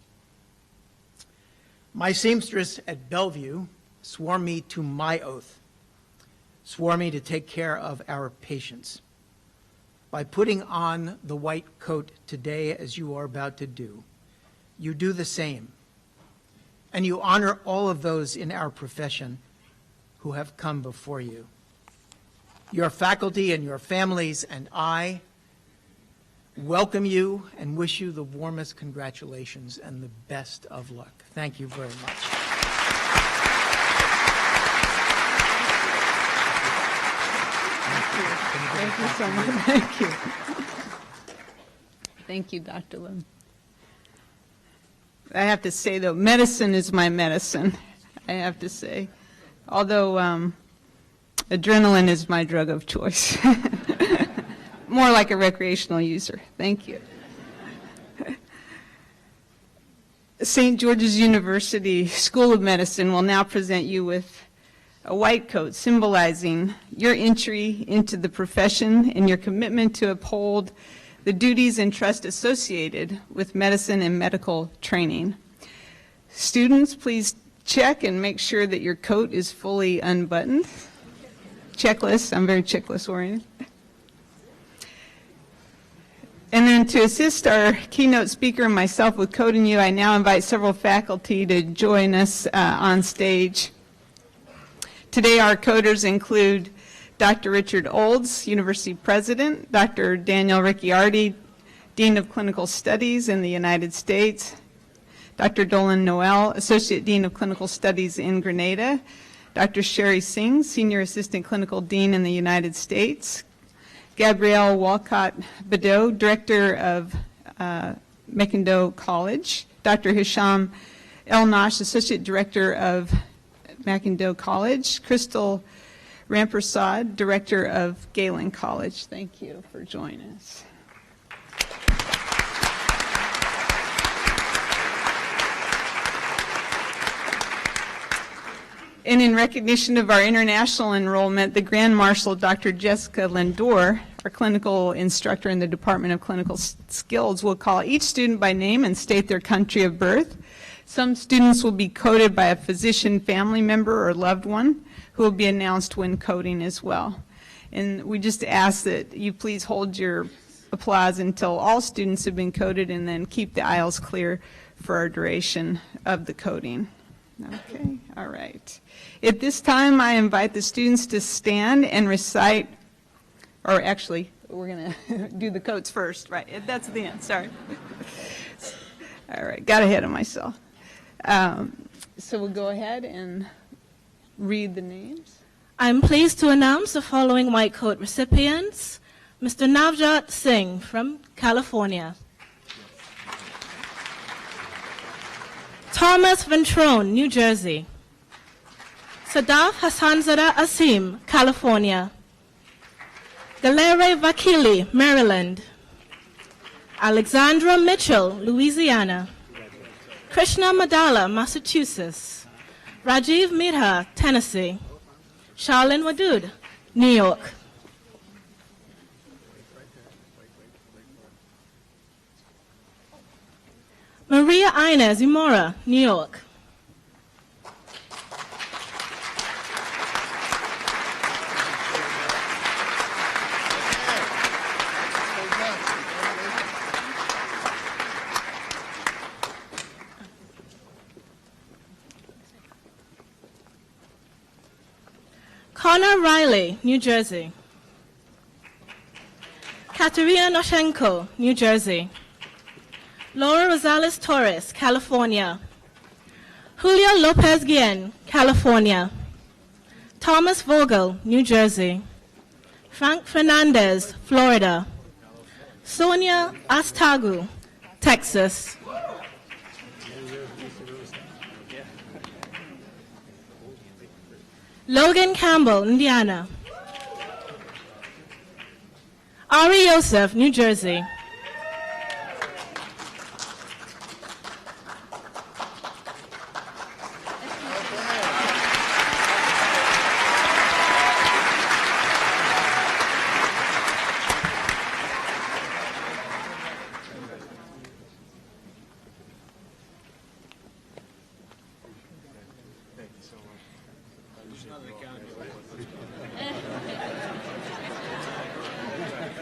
My seamstress at Bellevue swore me to my oath, swore me to take care of our patients. By putting on the white coat today, as you are about to do, you do the same. And you honor all of those in our profession who have come before you. Your faculty and your families and I welcome you and wish you the warmest congratulations and the best of luck. Thank you very much. Thank you so much. Thank you. Thank you, Dr. Levin. I have to say, though, medicine is my medicine, I have to say. Although adrenaline is my drug of choice. More like a recreational user. Thank you. St. George's University School of Medicine will now present you with a white coat symbolizing your entry into the profession and your commitment to uphold the duties and trust associated with medicine and medical training. Students, please check and make sure that your coat is fully unbuttoned. Checklist, I'm very checklist oriented. And then to assist our keynote speaker and myself with coding you, I now invite several faculty to join us on stage. Today our coders include Dr. Richard Olds, University President, Dr. Daniel Ricciardi, Dean of Clinical Studies in the United States, Dr. Dolan Noel, Associate Dean of Clinical Studies in Grenada, Dr. Sherry Singh, Senior Assistant Clinical Dean in the United States, Gabrielle Walcott-Badeau, Director of Mackindow College, Dr. Hisham El-Nash, Associate Director of Mackindow College, Crystal Rampersad, Director of Galen College. Thank you for joining us. And in recognition of our international enrollment, the Grand Marshal, Dr. Jessica Lindor, our clinical instructor in the Department of Clinical Skills, will call each student by name and state their country of birth. Some students will be coded by a physician, family member, or loved one who will be announced when coding as well. And we just ask that you please hold your applause until all students have been coded and then keep the aisles clear for our duration of the coding. Okay, all right. At this time, I invite the students to stand and recite, or actually, we're going to do the codes first, right? That's the end, sorry. All right, got ahead of myself. So we'll go ahead and read the names. I'm pleased to announce the following white coat recipients. Mr. Navjot Singh from California. Thomas Ventrone, New Jersey. Sadaf Hassanzada Asim, California. Galere Vakili, Maryland. Alexandra Mitchell, Louisiana. Krishna Madala, Massachusetts. Rajiv Midha, Tennessee. Charlene Wadud, New York. Maria Inez Imora, New York. Connor Riley, New Jersey. Katerina Noshenko, New Jersey. Laura Rosales Torres, California. Julio Lopez Guillen, California. Thomas Vogel, New Jersey. Frank Fernandez, Florida. Sonia Astagu, Texas. Logan Campbell, Indiana. Ari Yosef, New Jersey.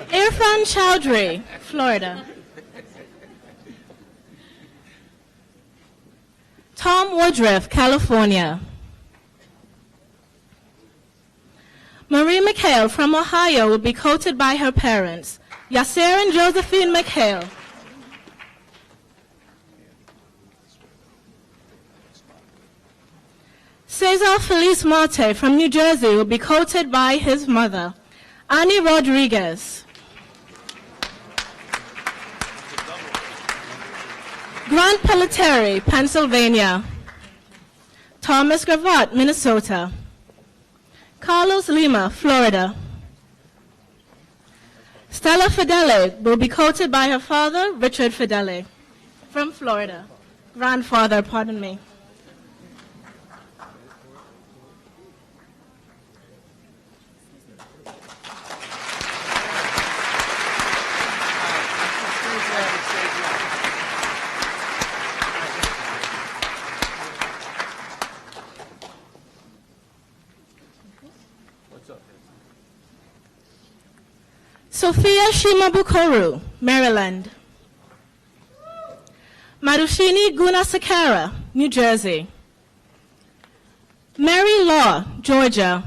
Irfan Chowdhury, Florida. Tom Woodruff, California. Marie McHale from Ohio will be courted by her parents, Yasser and Josephine McHale. Cesar Feliz Marte from New Jersey will be courted by his mother, Annie Rodriguez. Grant Pelletieri, Pennsylvania. Thomas Gravatt, Minnesota. Carlos Lima, Florida. Stella Fidele will be courted by her father, Richard Fidele, from Florida. Grandfather, pardon me. Sophia Shimabukoru, Maryland. Marushini Gunasakara, New Jersey. Mary Law, Georgia.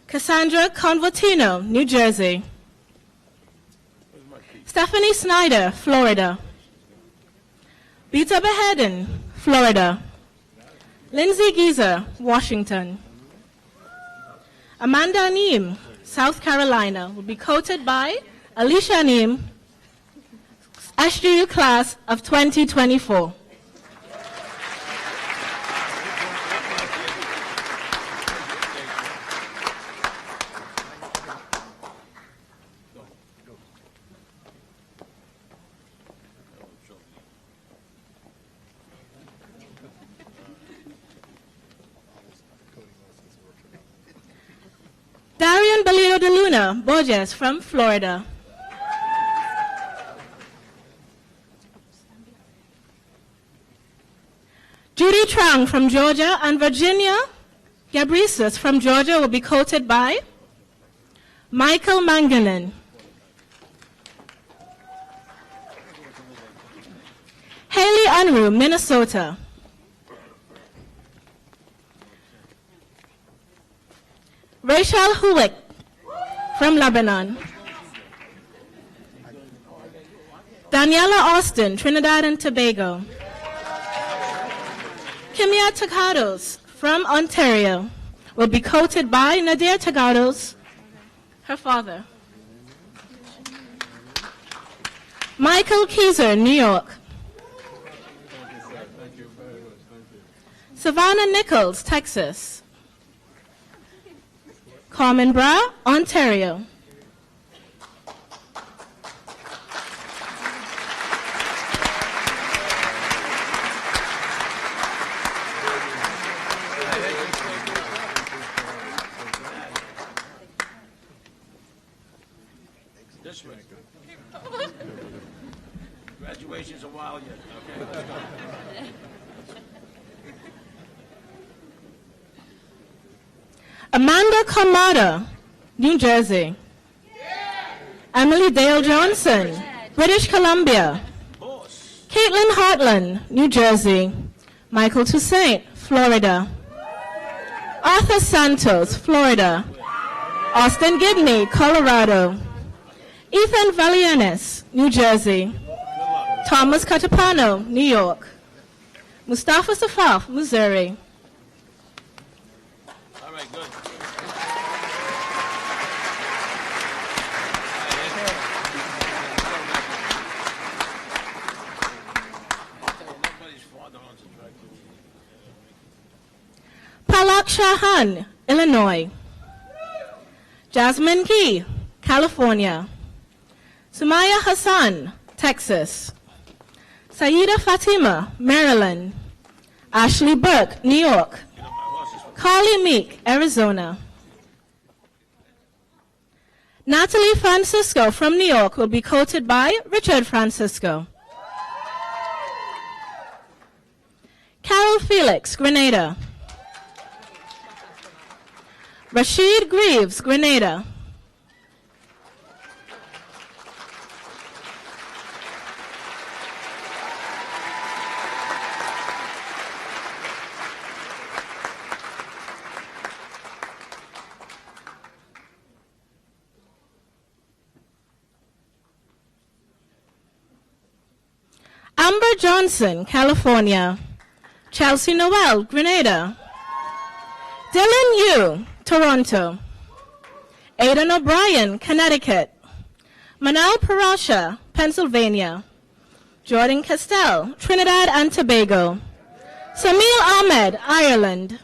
Cassandra Convertino, New Jersey. Stephanie Snyder, Florida. Bita Beheden, Florida. Lindsay Geezer, Washington. Amanda Neem, South Carolina, will be courted by Alicia Neem, SGU class of 2024. Darian Balio de Luna, Borges from Florida. Judy Trang from Georgia and Virginia Gabrisus from Georgia will be courted by Michael Manganin. Haley Unruh, Minnesota. Rachel Hulick from Lebanon. Daniela Austin, Trinidad and Tobago. Kimia Tagados from Ontario will be courted by Nadir Tagados, her father. Michael Keyser, New York. Savannah Nichols, Texas. Carmen Bra, Ontario. This way. Graduation's a while yet. Okay, let's go. Amanda Kamada, New Jersey. Emily Dale Johnson, British Columbia. Caitlin Hartland, New Jersey. Michael Toussaint, Florida. Arthur Santos, Florida. Austin Gibney, Colorado. Ethan Valianes, New Jersey. Thomas Catapano, New York. Mustafa Safaf, Missouri. All right, good. Nobody's father owns a dry cleaner. Palak Shahan, Illinois. Jasmine Key, California. Sumaya Hassan, Texas. Saida Fatima, Maryland. Ashley Burke, New York. Carly Meek, Arizona. Natalie Francisco from New York will be quoted by Richard Francisco. Carol Felix, Grenada. Rashid Greaves, Grenada. Amber Johnson, California. Chelsea Noel, Grenada. Dylan Yu, Toronto. Aidan O'Brien, Connecticut. Manal Parasha, Pennsylvania. Jordan Castell, Trinidad and Tobago. Samil Ahmed, Ireland.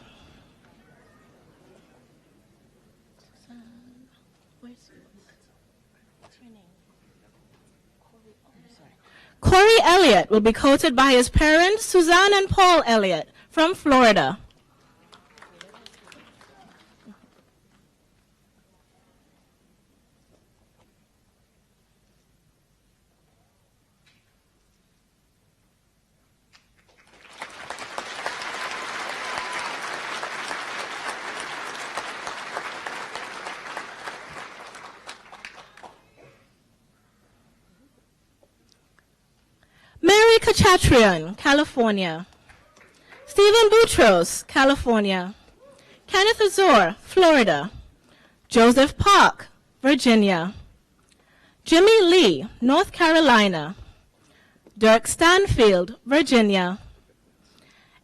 Corey Elliott will be quoted by his parents, Suzanne and Paul Elliott, from Florida. Mary Kachatrian, California. Stephen Boutros, California. Kenneth Azor, Florida. Joseph Park, Virginia. Jimmy Lee, North Carolina. Dirk Stanfield, Virginia.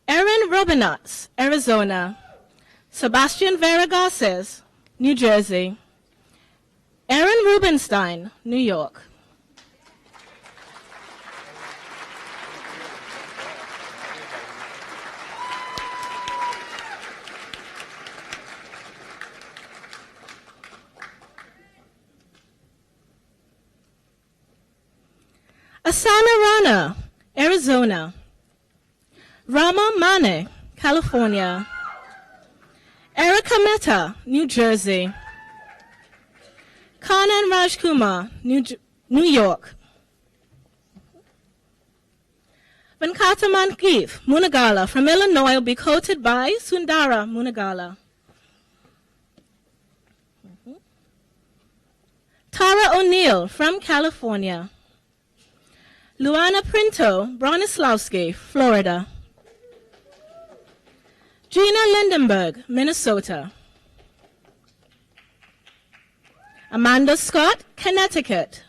Erin Robinotts, Arizona. Sebastian Veragarces, New Jersey. Aaron Rubenstein, New York. Asana Rana, Arizona. Rama Mane, California. Erica Mehta, New Jersey. Kanan Rajkumar, New York. Venkata Mankeef, Munagala, from Illinois, will be quoted by Sundara Munagala. Tara O'Neill, from California. Luana Printo, Bronislawski, Florida. Gina Lindenberg, Minnesota. Amanda Scott, Connecticut.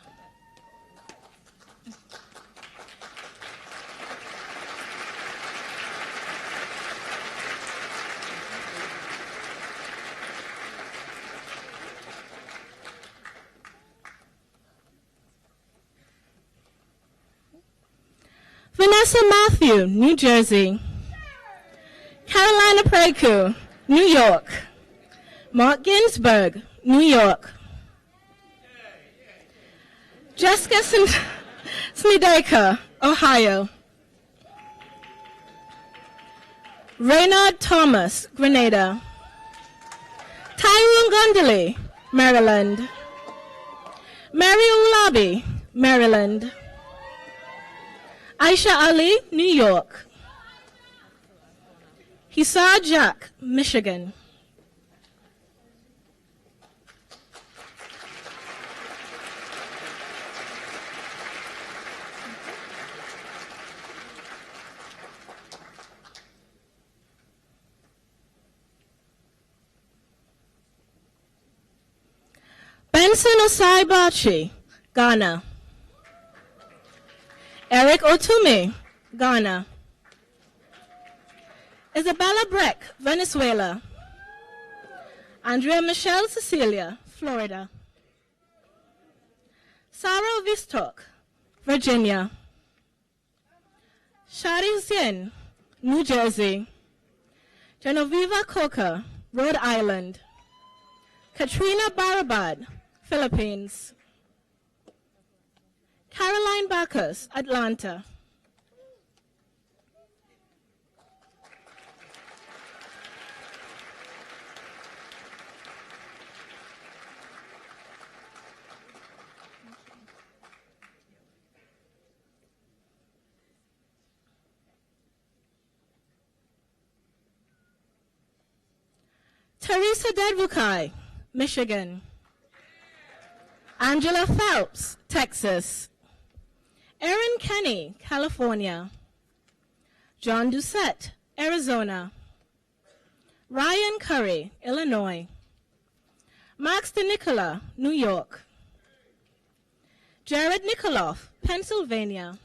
Vanessa Matthew, New Jersey. Carolina Preku, New York. Mark Ginsburg, New York. Jessica Smideka, Ohio. Reynard Thomas, Grenada. Tyrone Gundley, Maryland. Mary Ulabi, Maryland. Aisha Ali, New York. Hisar Jack, Michigan. Benson Osai Bachi, Ghana. Eric Otume, Ghana. Isabella Breck, Venezuela. Andrea Michelle Cecilia, Florida. Sarah Vistok, Virginia. Shari Hussein, New Jersey. Genoveva Coca, Rhode Island. Katrina Barabad, Philippines. Caroline Bacchus, Atlanta. Teresa Dedvukai, Michigan. Angela Phelps, Texas. Erin Kenny, California. John Doucette, Arizona. Ryan Curry, Illinois. Max DeNicola, New York. Jared Nikoloff, Pennsylvania.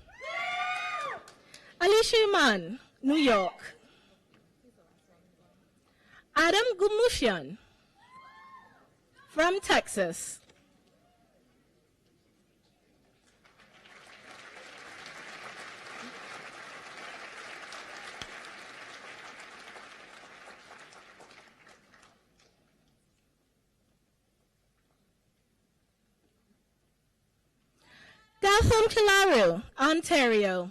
Alicia Iman, New York. Adam Gumushian from Texas. Gotham Kilaru, Ontario.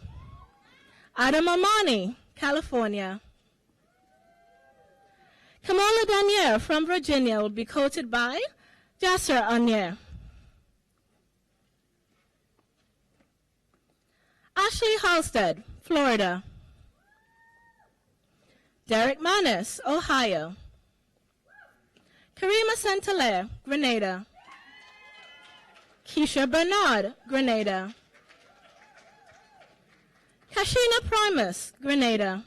Adam Amani, California. Kamala Danier from Virginia will be quoted by Jasser Anier. Ashley Halstead, Florida. Derek Manis, Ohio. Karima Santaler, Grenada. Keisha Bernard, Grenada. Kashina Primus, Grenada.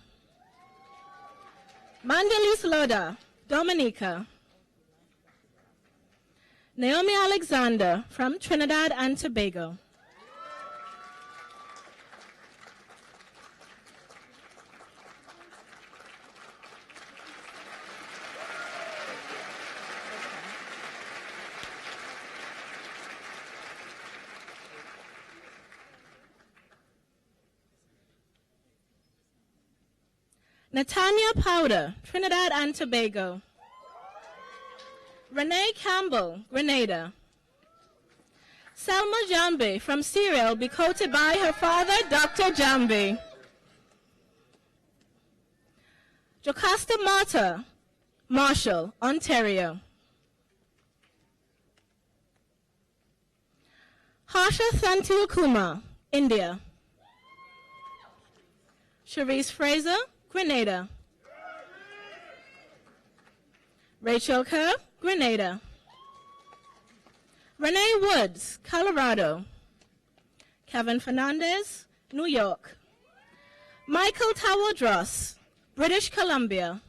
Mandelis Loda, Dominica. Naomi Alexander from Trinidad and Tobago. Natanya Powder, Trinidad and Tobago. Renee Campbell, Grenada. Selma Jambi from Syria will be quoted by her father, Dr. Jambi. Jocasta Marta, Marshall, Ontario. Harsha Thantil Kumar, India. Cherise Fraser, Grenada. Rachel Kerr, Grenada. Renee Woods, Colorado. Kevin Fernandez, New York. Michael Tawadros, British Columbia.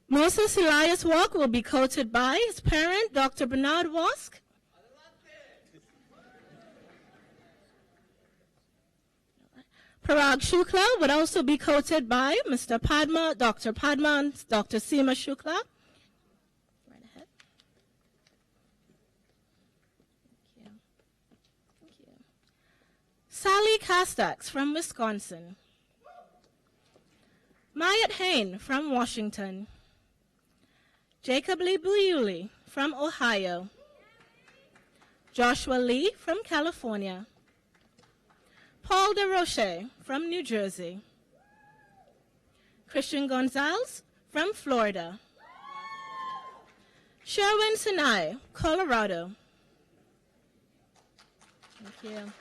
Moses Elias Walk will be quoted by his parent, Dr. Bernard Wask. Parag Shukla would also be quoted by Mr. Padma, Dr. Padma, and Dr. Seema Shukla. Right ahead. Thank you. Thank you. Sally Castax from Wisconsin. Mayat Hain from Washington. Jacob Lee Buyuli from Ohio. Joshua Lee from California. Paul DeRoche from New Jersey. Christian Gonzalez from Florida. Sherwin Sinai, Colorado. Thank you.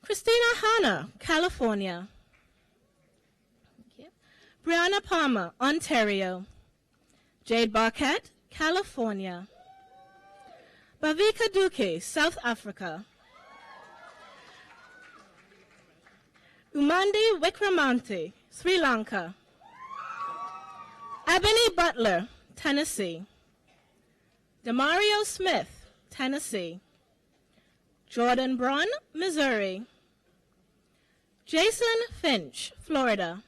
Christina Hanna, California. Thank you. Brianna Palmer, Ontario. Jade Barquette, California. Bhavika Duke, South Africa. Umandi Wikramanti, Sri Lanka. Ebony Butler, Tennessee. Demario Smith, Tennessee. Jordan Braun, Missouri. Jason Finch, Florida.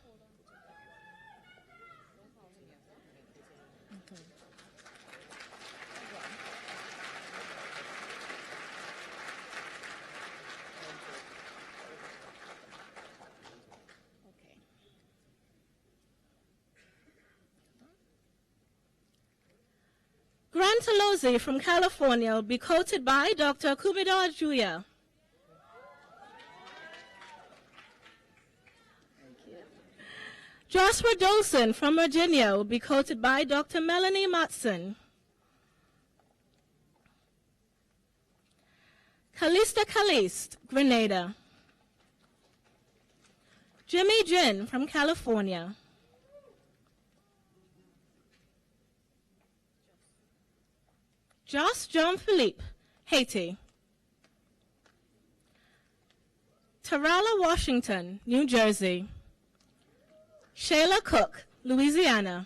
Grant Alozi from California will be quoted by Dr. Kubidor Juya. Joshua Dolson from Virginia will be quoted by Dr. Melanie Matson. Calista Caliste, Grenada. Jimmy Jin from California. Joss Jean-Philippe, Haiti. Tarala Washington, New Jersey. Shayla Cook, Louisiana.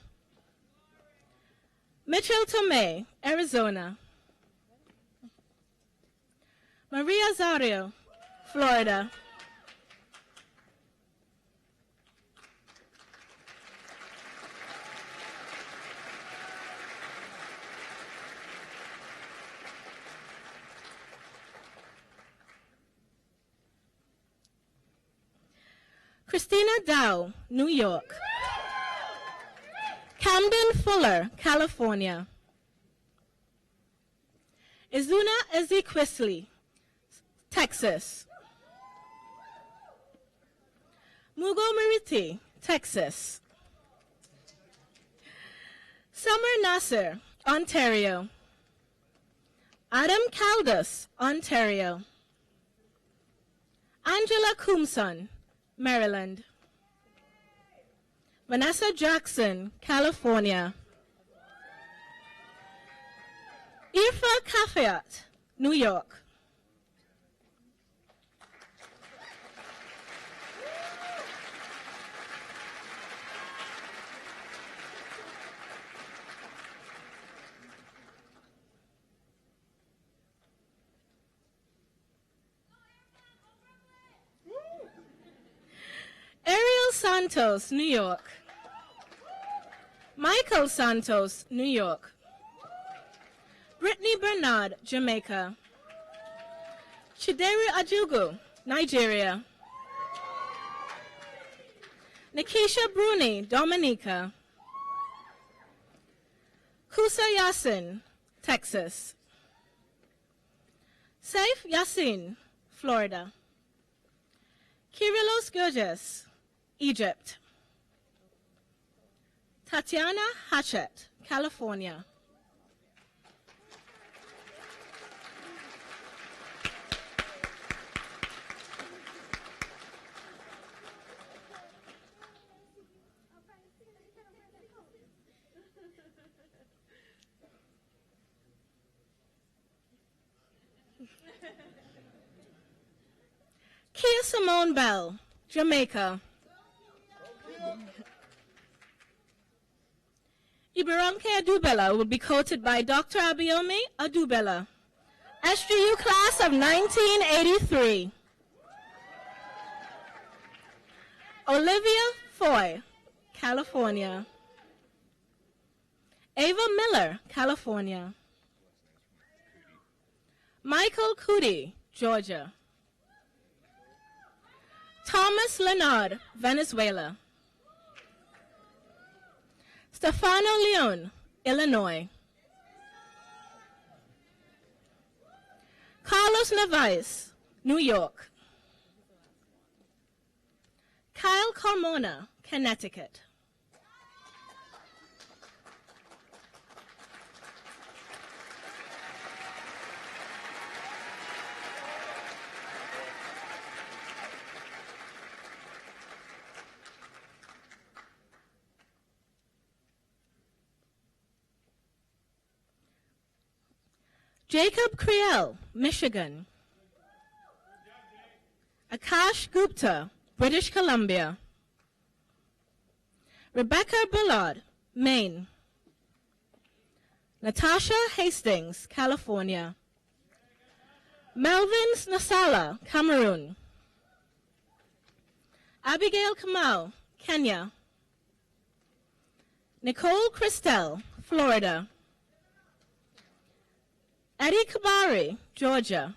Mitchell Tomei, Arizona. Maria Zario, Florida. Christina Dow, New York. Camden Fuller, California. Izuna Ezequisley, Texas. Mugo Meriti, Texas. Summer Nasser, Ontario. Adam Caldas, Ontario. Angela Coomson, Maryland. Vanessa Jackson, California. Irfa Kafayat, New York. Ariel Santos, New York. Michael Santos, New York. Brittany Bernard, Jamaica. Chideri Ajugu, Nigeria. Nikisha Bruni, Dominica. Kusa Yassin, Texas. Saif Yassin, Florida. Kyrillos Gurges, Egypt. Tatiana Hatchett, California. Kia Simone Bell, Jamaica. Iberonke Adubela will be quoted by Dr. Abiomi Adubela, SGU class of 1983. Olivia Foy, California. Ava Miller, California. Michael Cudi, Georgia. Thomas Leonard, Venezuela. Stefano Leon, Illinois. Carlos Neves, New York. Kyle Carmona, Connecticut. Jacob Creel, Michigan. Akash Gupta, British Columbia. Rebecca Bullard, Maine. Natasha Hastings, California. Melvin Nasala, Cameroon. Abigail Kamau, Kenya. Nicole Christel, Florida. Eddie Kabari, Georgia.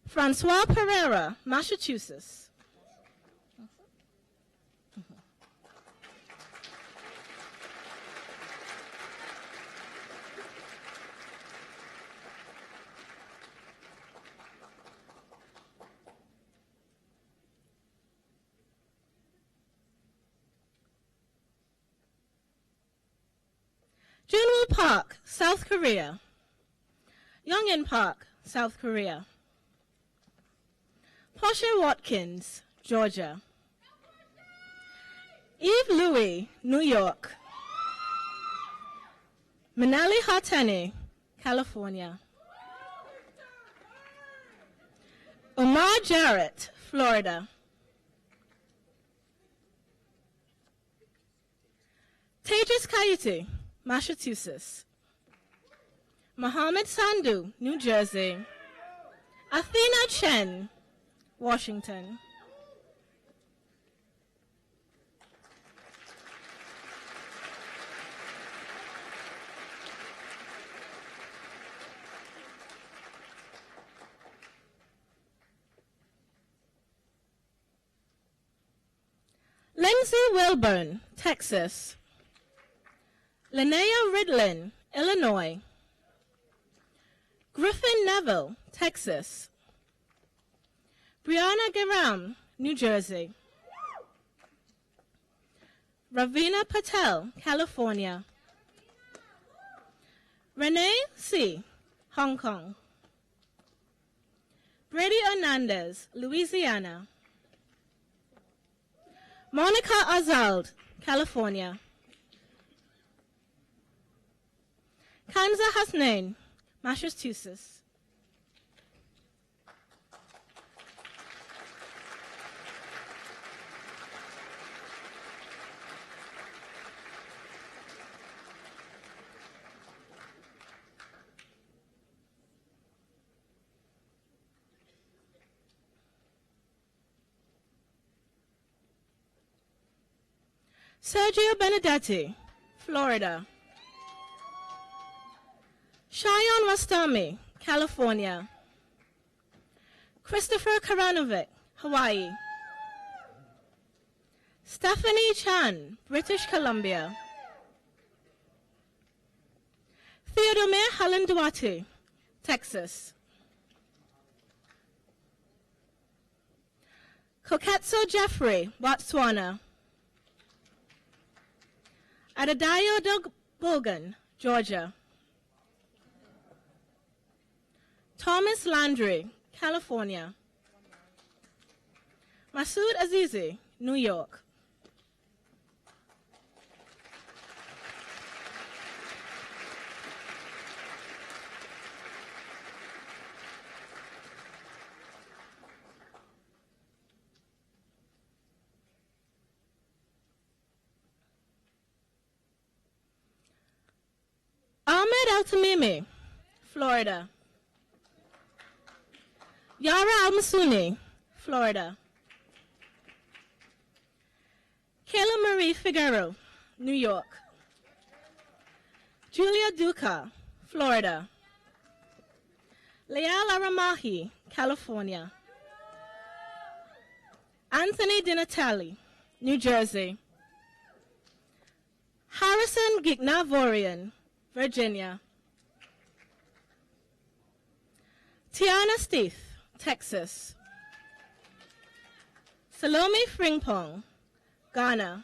Francois Pereira, Massachusetts. Junwoo Park, South Korea. Yongin Park, South Korea. Portia Watkins, Georgia. Eve Louis, New York. Manali Harteni, California. Omar Jarrett, Florida. Tejas Kayuti, Massachusetts. Mohammed Sandhu, New Jersey. Athena Chen, Washington. Lindsay Wilburn, Texas. Linnea Ridlin, Illinois. Griffin Neville, Texas. Brianna Garam, New Jersey. Ravina Patel, California. Renee C., Hong Kong. Brady Hernandez, Louisiana. Monica Azald, California. Kanza Hasnain, Massachusetts. Sergio Benedetti, Florida. Shayan Rastami, California. Christopher Karanovic, Hawaii. Stephanie Chan, British Columbia. Theodomir Halenduati, Texas. Koketso Jeffrey, Botswana. Adadayo Bogan, Georgia. Thomas Landry, California. Masood Azizi, New York. Ahmed Al-Tamimi, Florida. Yara Al-Masuni, Florida. Kayla Marie Figueroa, New York. Julia Duca, Florida. Leal Aramahi, California. Anthony DiNatale, New Jersey. Harrison Gignavorian, Virginia. Tiana Steith, Texas. Salome Fringpong, Ghana.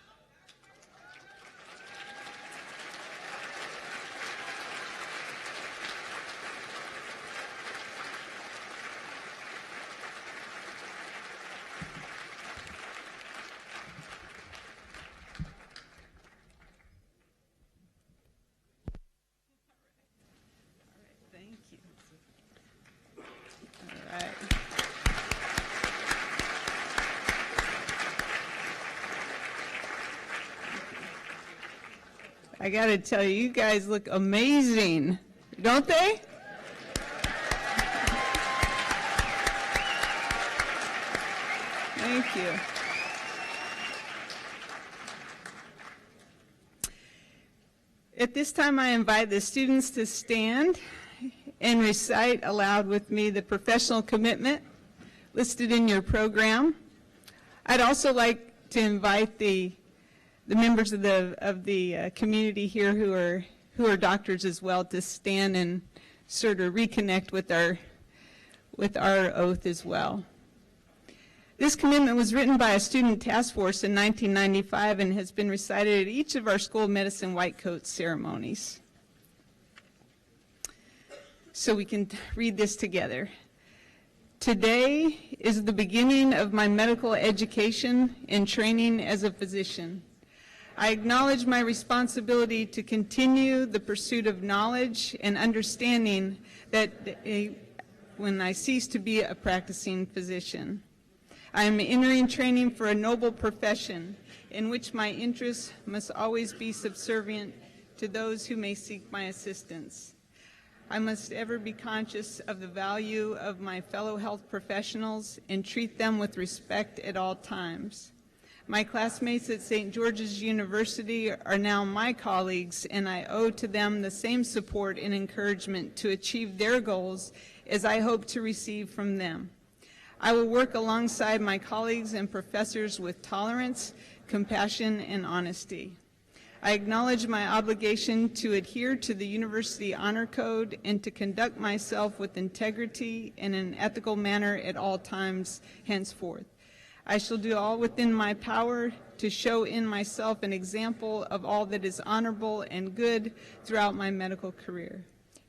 I got to tell you, you guys look amazing, don't they? Thank you. At this time, I invite the students to stand and recite aloud with me the professional commitment listed in your program. I'd also like to invite the members of the community here who are doctors as well to stand and sort of reconnect with our oath as well. This commitment was written by a student task force in 1995 and has been recited at each of our School of Medicine White Coat ceremonies. So we can read this together. Today is the beginning of my medical education and training as a physician. I acknowledge my responsibility to continue the pursuit of knowledge and understanding that when I cease to be a practicing physician. I am entering training for a noble profession in which my interests must always be subservient to those who may seek my assistance. I must ever be conscious of the value of my fellow health professionals and treat them with respect at all times. My classmates at St. George's University are now my colleagues, and I owe to them the same support and encouragement to achieve their goals as I hope to receive from them. I will work alongside my colleagues and professors with tolerance, compassion, and honesty. I acknowledge my obligation to adhere to the University Honor Code and to conduct myself with integrity and an ethical manner at all times henceforth. I shall do all within my power to show in myself an example of all that is honorable and good throughout my medical career.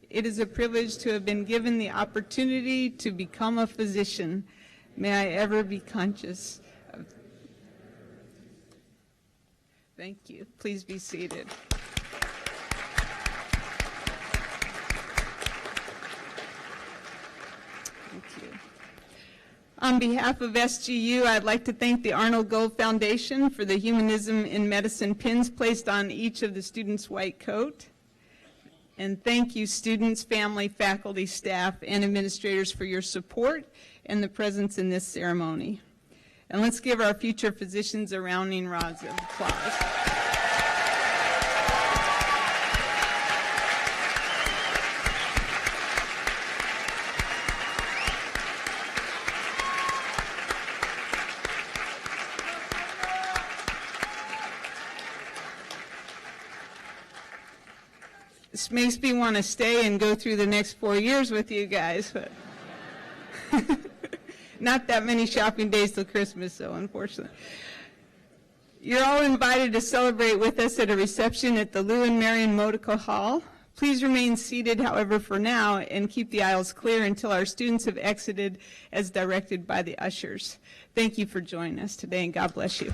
It is a privilege to have been given the opportunity to become a physician. May I ever be conscious of. Thank you. Please be seated. Thank you. On behalf of SGU, I'd like to thank the Arnold Gold Foundation for the Humanism in Medicine pins placed on each of the students' white coat. And thank you, students, family, faculty, staff, and administrators for your support and the presence in this ceremony. And let's give our future physicians a rounding round of applause. This makes me want to stay and go through the next 4 years with you guys, but not that many shopping days till Christmas, so unfortunately. You're all invited to celebrate with us at a reception at the Lewin Marion Medical Hall. Please remain seated, however, for now, and keep the aisles clear until our students have exited as directed by the ushers. Thank you for joining us today, and God bless you.